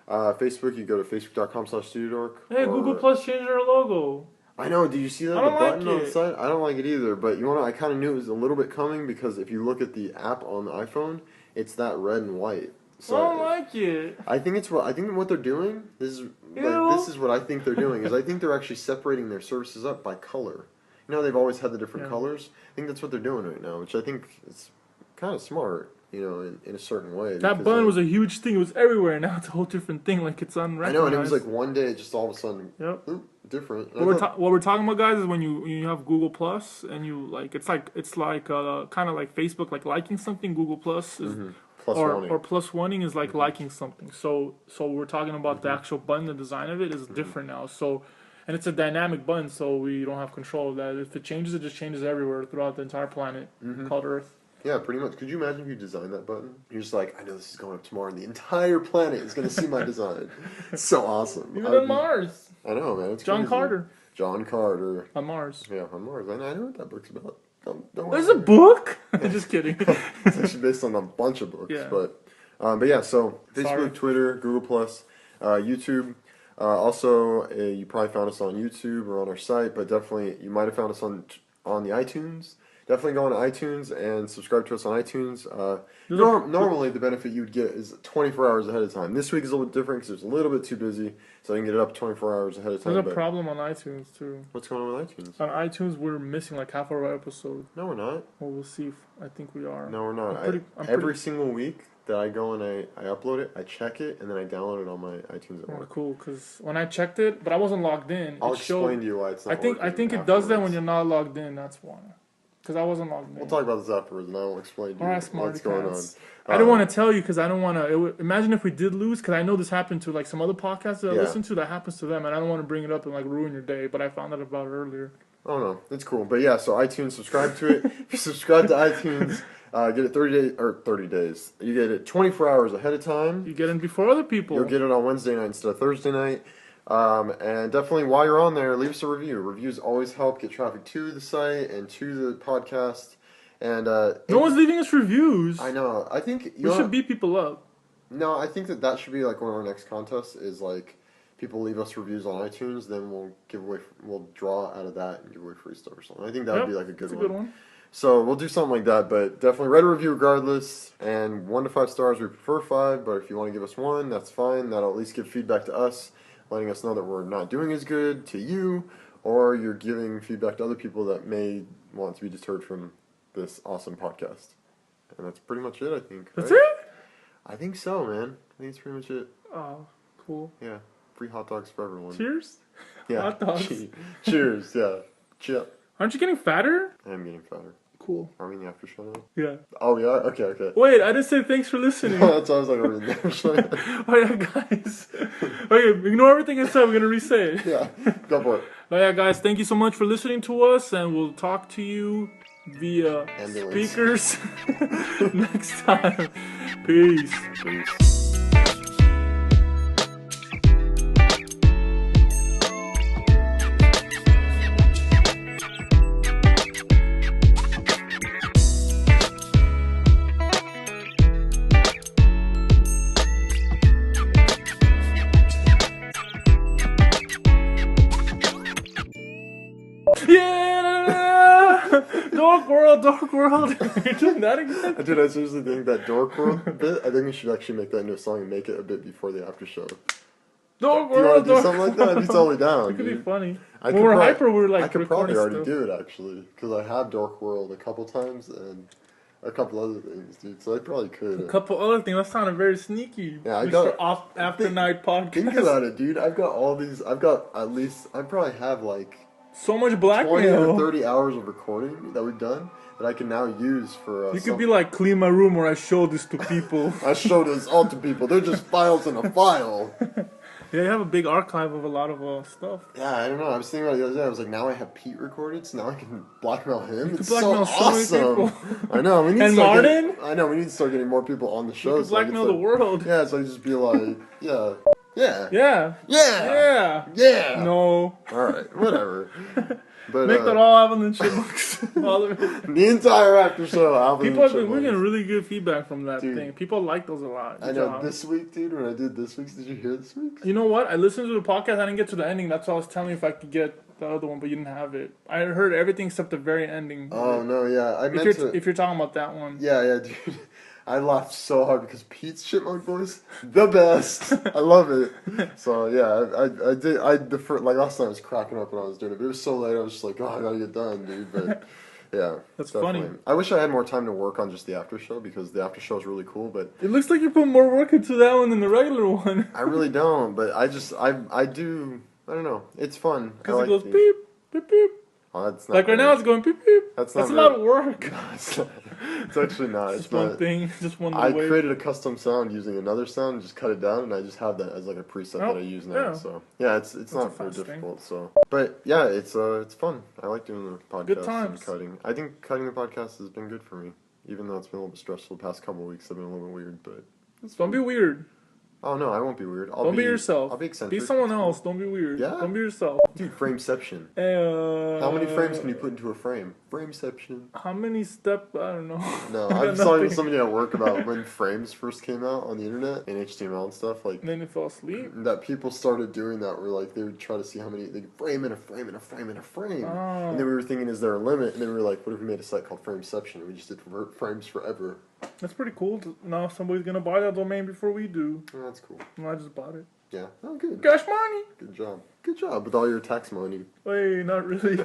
Facebook, you go to facebook.com/StudioDork. Hey, Google Plus changed their logo. I know. Did you see that? The button on the side? I don't like it either. But you know, I kind of knew it was a little bit coming because if you look at the app on the iPhone, it's that red and white. So I don't like it. I think what they're doing. This is what I think they're doing. Is I think they're actually separating their services up by color. You know, they've always had the different colors. I think that's what they're doing right now, which I think is kind of smart. You know, in a certain way. That button was a huge thing. It was everywhere. Now it's a whole different thing. Like it's unrecognized. I know, and it was like one day, it just all of a sudden, different. What we're talking about, guys, is when you have Google Plus and you like it's like kind of like Facebook, like liking something. Google Plus is plus oneing is like liking something. So we're talking about the actual button. The design of it is different now. So. And it's a dynamic button, so we don't have control of that. If it changes, it just changes everywhere throughout the entire planet called Earth. Yeah, pretty much. Could you imagine if you designed that button? You're just like, I know this is going up tomorrow, and the entire planet is going to see my design. It's so awesome. Even on Mars. I know, man. It's John Carter. John Carter. On Mars. Yeah, on Mars. I know what that book's about. Don't There's a book? Just kidding. It's actually based on a bunch of books. Yeah. But yeah, so Facebook, Twitter, Google+, YouTube. Also, you probably found us on YouTube or on our site, but definitely you might have found us on the iTunes. Definitely go on iTunes and subscribe to us on iTunes. Normally, the benefit you would get is 24 hours ahead of time. This week is a little bit different because it's a little bit too busy, so I can get it up 24 hours ahead of time. There's a problem on iTunes, too. What's going on with iTunes? On iTunes, we're missing like half of our episode. No, we're not. Well, we'll see. I think we are. No, we're not. Every single week that I go and I upload it, I check it, and then I download it on my iTunes at work. Cool, because when I checked it, but I wasn't logged in. I'll explain to you why it's not I think it does that when you're not logged in, that's why. Because I wasn't logged in. We'll talk about this afterwards, and I will explain to you what's going on. I don't want to tell you because I don't want to. Imagine if we did lose, because I know this happened to like some other podcasts that I listen to. That happens to them, and I don't want to bring it up and like ruin your day. But I found out about it earlier. Oh no, it's cool. But yeah, so iTunes, subscribe to it. If you subscribe to iTunes, get it 30 days. You get it 24 hours ahead of time. You get it before other people. You'll get it on Wednesday night instead of Thursday night. And definitely while you're on there, leave us a review. Reviews always help get traffic to the site and to the podcast. And no one's leaving us reviews. I know. I think we should beat people up. No, I think that should be like one of our next contests. Is like people leave us reviews on iTunes, then we'll draw out of that and give away free stuff or something. I think that would be like a good one. So we'll do something like that, but definitely write a review regardless. And 1 to 5 stars, we prefer 5. But if you want to give us 1, that's fine. That'll at least give feedback to us, letting us know that we're not doing as good to you, or you're giving feedback to other people that may want to be deterred from this awesome podcast. And that's pretty much it, I think. That's it? I think so, man. I think it's pretty much it. Oh, cool. Yeah. Free hot dogs for everyone. Cheers? Yeah. Hot dogs. Cheers, yeah. Chill. Aren't you getting fatter? I am getting fatter. Cool. Are we in the after show now? Yeah. Oh, yeah? Okay. Wait, I didn't say thanks for listening. That's why I was like, are we in the after show now? Oh, yeah, guys. Okay, ignore everything I said. We're going to re-say it. Yeah, go for it. Oh, yeah, guys, thank you so much for listening to us, and we'll talk to you via speakers next time. Peace. Dork World. You're doing that again? Dude, I seriously think that Dork World bit, I think we should actually make that into a song and make it a bit before the after show. Dork World. Do you want to do something like that? I'd be totally down. It could be funny. When we're hyper, we're like I could probably already stuff. do it, actually. Because I have Dork World a couple times, and a couple other things, dude. So I probably could. A couple other things. That sounded very sneaky. Yeah, I Mr. After Night Podcast. Think about it, dude. I've got all these. I've got at least. I probably have like so much blackmail. 20 or 30 hours of recording that we've done that I can now use for. You could be like, clean my room, or I show this to people. I show this all to people. They're just files in a file. Yeah, you have a big archive of a lot of stuff. Yeah, I don't know. I was thinking about it the other day. I was like, now I have Pete recorded, so now I can blackmail him. You it's blackmail so awesome. Many people. I know. We need and to start Martin? we need to start getting more people on the show. You can blackmail the world. Yeah, so I just be like, yeah. Yeah. Yeah. Yeah. Yeah. Yeah. No. Alright, whatever. But, make that all Alvin and Chipmunks. All of it. The entire after show, Alvin and Chipmunks. We're getting really good feedback from that thing. People like those a lot. Good job. This week, dude, when I did this week's, did you hear this week's? You know what? I listened to the podcast. I didn't get to the ending. That's why I was telling you if I could get the other one, but you didn't have it. I heard everything except the very ending. Oh, no, yeah. If you're talking about that one. Yeah, dude. I laughed so hard because Pete's chipmunk voice, the best. I love it. So yeah, I did. Like last time I was cracking up when I was doing it, but it was so late. I was just like, oh, I gotta get done, dude. But yeah, that's definitely. funny. I wish I had more time to work on just the after show because the after show is really cool. But it looks like you put more work into that one than the regular one. I really don't, but I do. I don't know. It's fun. Because it goes beep, beep, beep. Oh, that's not like right now, it's going beep beep. That's a lot of work. No, it's not. It's actually not. It's one thing. Just one. I created a custom sound using another sound, and just cut it down, and I just have that as like a preset that I use now. Yeah. So yeah, it's not very difficult. So, but yeah, it's fun. I like doing the podcast. Good times. And cutting. I think cutting the podcast has been good for me, even though it's been a little bit stressful the past couple of weeks. I've been a little bit weird, but don't be weird. Oh no, I won't be weird. Don't be yourself. I'll be eccentric. Be someone else. Don't be weird. Yeah? Don't be yourself. Dude, frameception. Hey, how many frames can you put into a frame? Frameception. How many step? I don't know. No, I was talking to somebody at work about when frames first came out on the internet and HTML and stuff. Like, and then they fell asleep. That people started doing that where like they would try to see how many they could frame in a frame in a frame in a frame. Oh. And then we were thinking, is there a limit? And then we were like, what if we made a site called Frameception and we just did frames forever? That's pretty cool. Now somebody's gonna buy that domain before we do. Oh, that's cool. And I just bought it. Yeah. Oh, good. Cash money. Good job. Good job with all your tax money. Wait, not really.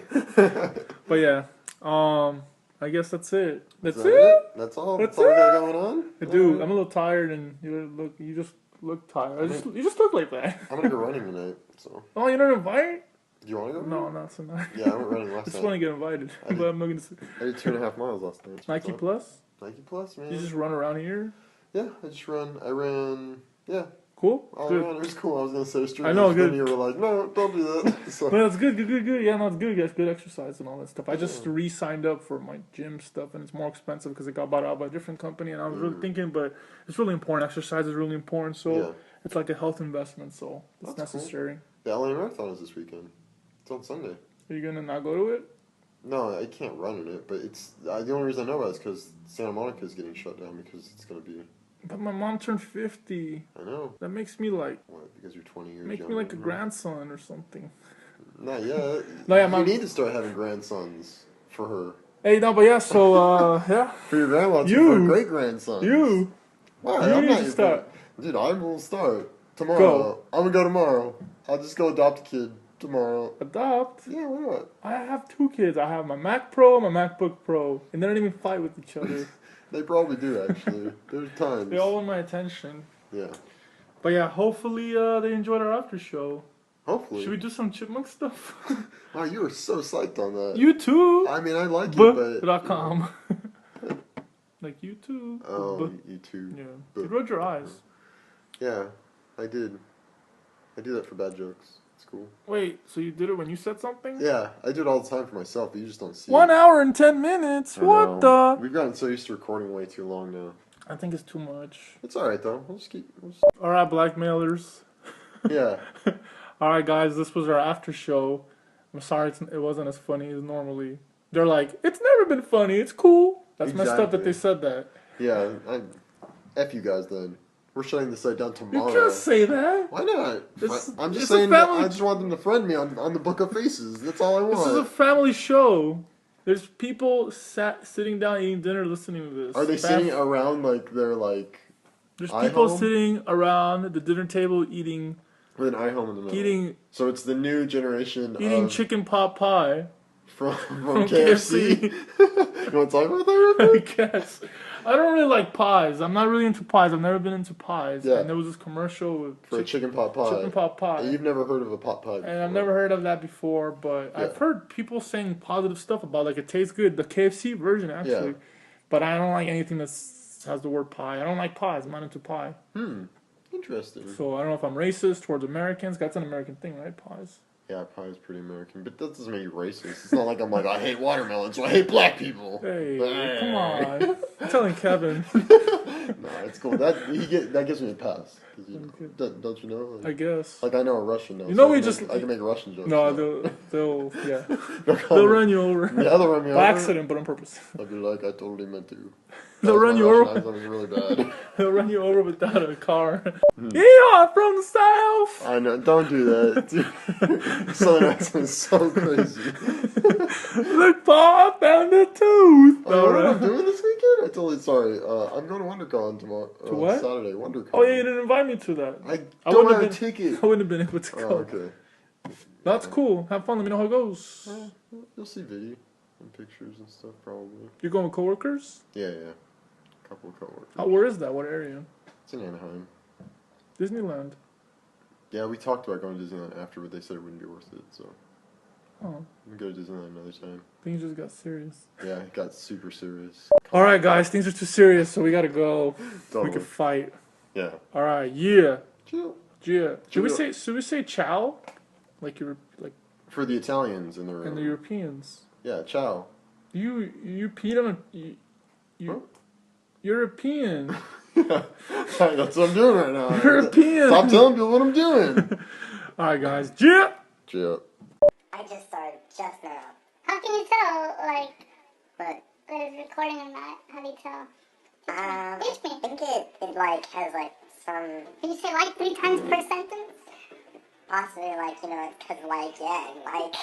But yeah, I guess that's it. That's it. That's all. That's all we got going on. Dude, I'm a little tired, and you just look tired. You just look like that. I'm gonna go running tonight. So. Oh, you're not invited? Do you want to go? No, not tonight. Yeah, I went running last night. I just want to get invited, but I'm not gonna. I did 2.5 miles last night. Nike Plus. Nike Plus, man. You just run around here? Yeah, I ran. Yeah. Cool. All good. around. It was cool. I was gonna say straight. I know, good. And you were like, no, don't do that. So. But that's good. Yeah, no, it's good. That's good exercise and all that stuff. I just re-signed up for my gym stuff, and it's more expensive because it got bought out by a different company. And I was really thinking, but it's really important. Exercise is really important. So it's like a health investment. So it's necessary. Cool. The LA Marathon is this weekend. It's on Sunday. Are you gonna not go to it? No, I can't run in it. But it's the only reason I know about it is because Santa Monica is getting shut down because it's gonna be. But my mom turned 50. I know. That makes me like... What, because you're 20 years Makes me like a grandson or something. Not yet. No, yeah, you need to start having grandsons for her. Hey, no, but yeah, so, yeah. For your grandma, for great-grandsons. You. Why? You need to start. Dude, I will start tomorrow. Go. I'm gonna go tomorrow. I'll just go adopt a kid tomorrow. Adopt? Yeah, why not? I have 2 kids. I have my Mac Pro and my MacBook Pro. And they don't even fight with each other. They probably do, actually. There's times. They all want my attention. Yeah. But yeah, hopefully they enjoyed our after show. Hopefully. Should we do some chipmunk stuff? Wow, you were so psyched on that. You too. I mean, I like it, but... .com. Like you too. Oh, you too. Yeah. You rolled your eyes. Yeah, I did. I do that for bad jokes. It's cool. Wait, so you did it when you said something? Yeah, I do it all the time for myself, but you just don't see 1 it. hour and 10 minutes. What the? We've gotten so used to recording way too long now. I think it's too much. It's alright though. We'll just keep... Alright, blackmailers. Yeah. Alright, guys, this was our after show. I'm sorry it wasn't as funny as normally. They're like, it's never been funny. It's cool. That's messed up that they said that. Yeah, F you guys then. We're shutting the site down tomorrow. You can't say that. Why not? I'm just saying that I just want them to friend me on the Book of Faces. That's all I want. This is a family show. There's people sitting down eating dinner listening to this. Are they sitting around like they're like... There's people sitting around the dinner table eating... With an iHome in the middle. So it's the new generation eating chicken pot pie. From KFC. You want to talk about that real quick? I guess. I don't really like pies. I'm not really into pies. I've never been into pies. Yeah. And there was this commercial for a chicken pot pie. Chicken pot pie. And you've never heard of a pot pie before. And I've never heard of that before, but Yeah. I've heard people saying positive stuff about like it tastes good. The KFC version actually. Yeah. But I don't like anything that has the word pie. I don't like pies. I'm not into pie. Interesting. So I don't know if I'm racist towards Americans. That's an American thing, right? Pies. Yeah, pie is pretty American, but that doesn't make you racist. It's not like I'm like, I hate watermelon, so I hate black people. Hey, come on. I'm telling Kevin. Nah, it's cool. That gives me a pass. Don't you know? Like, I guess. Like I know a Russian though. You know, so I can make Russian jokes. No, they'll run you over. Yeah, they'll run me over. By accident, but on purpose. I'll be like, I totally meant to. They'll run you over. That was really bad. They'll run you over without a car. Yeah, from the south. I know. Don't do that. Southern accent is so crazy. Look, Paul, I found a tooth. Oh, you know what I'm doing this weekend? I totally sorry. I'm going to WonderCon tomorrow. To what? Saturday. WonderCon. Oh yeah, you didn't invite me to that. I don't have a ticket. I wouldn't have been able to go. Oh, okay. That's cool. Have fun. Let me know how it goes. You'll see video and pictures and stuff probably. You're going with coworkers? Yeah. Couple of coworkers. Where is that? What area? It's in Anaheim. Disneyland. Yeah, we talked about going to Disneyland after, but they said it wouldn't be worth it, so. Oh. We can go to Disneyland another time. Things just got serious. Yeah, it got super serious. Alright, guys, things are too serious, so we gotta go. Totally. We can fight. Yeah. Alright, yeah. Chill. Yeah. Should we say ciao? Like for the Italians in the room. And the Europeans. Yeah, ciao. You peed on a European. That's what I'm doing right now. European. Stop telling people what I'm doing. Alright, guys. Yeah. Chill. I just started just now. How can you tell, like, what? That it's recording or not? How do you tell? Teach me. I think it like, has, like, some... Can you say, like, 3 times per sentence? Possibly, like, you know, because, like, yeah, and, like...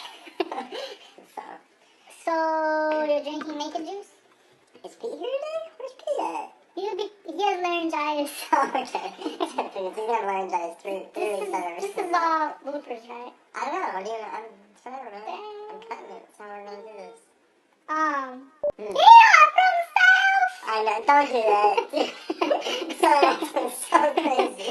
So, you're drinking naked juice? Is Pete here today? Where's Pete at? He has laryngitis. Oh, okay. He's got laryngitis 3 weeks out. This is all bloopers, right? I don't know. I'm cutting it, so we're gonna do this. Yeah, from the south! I know, don't do that. So crazy.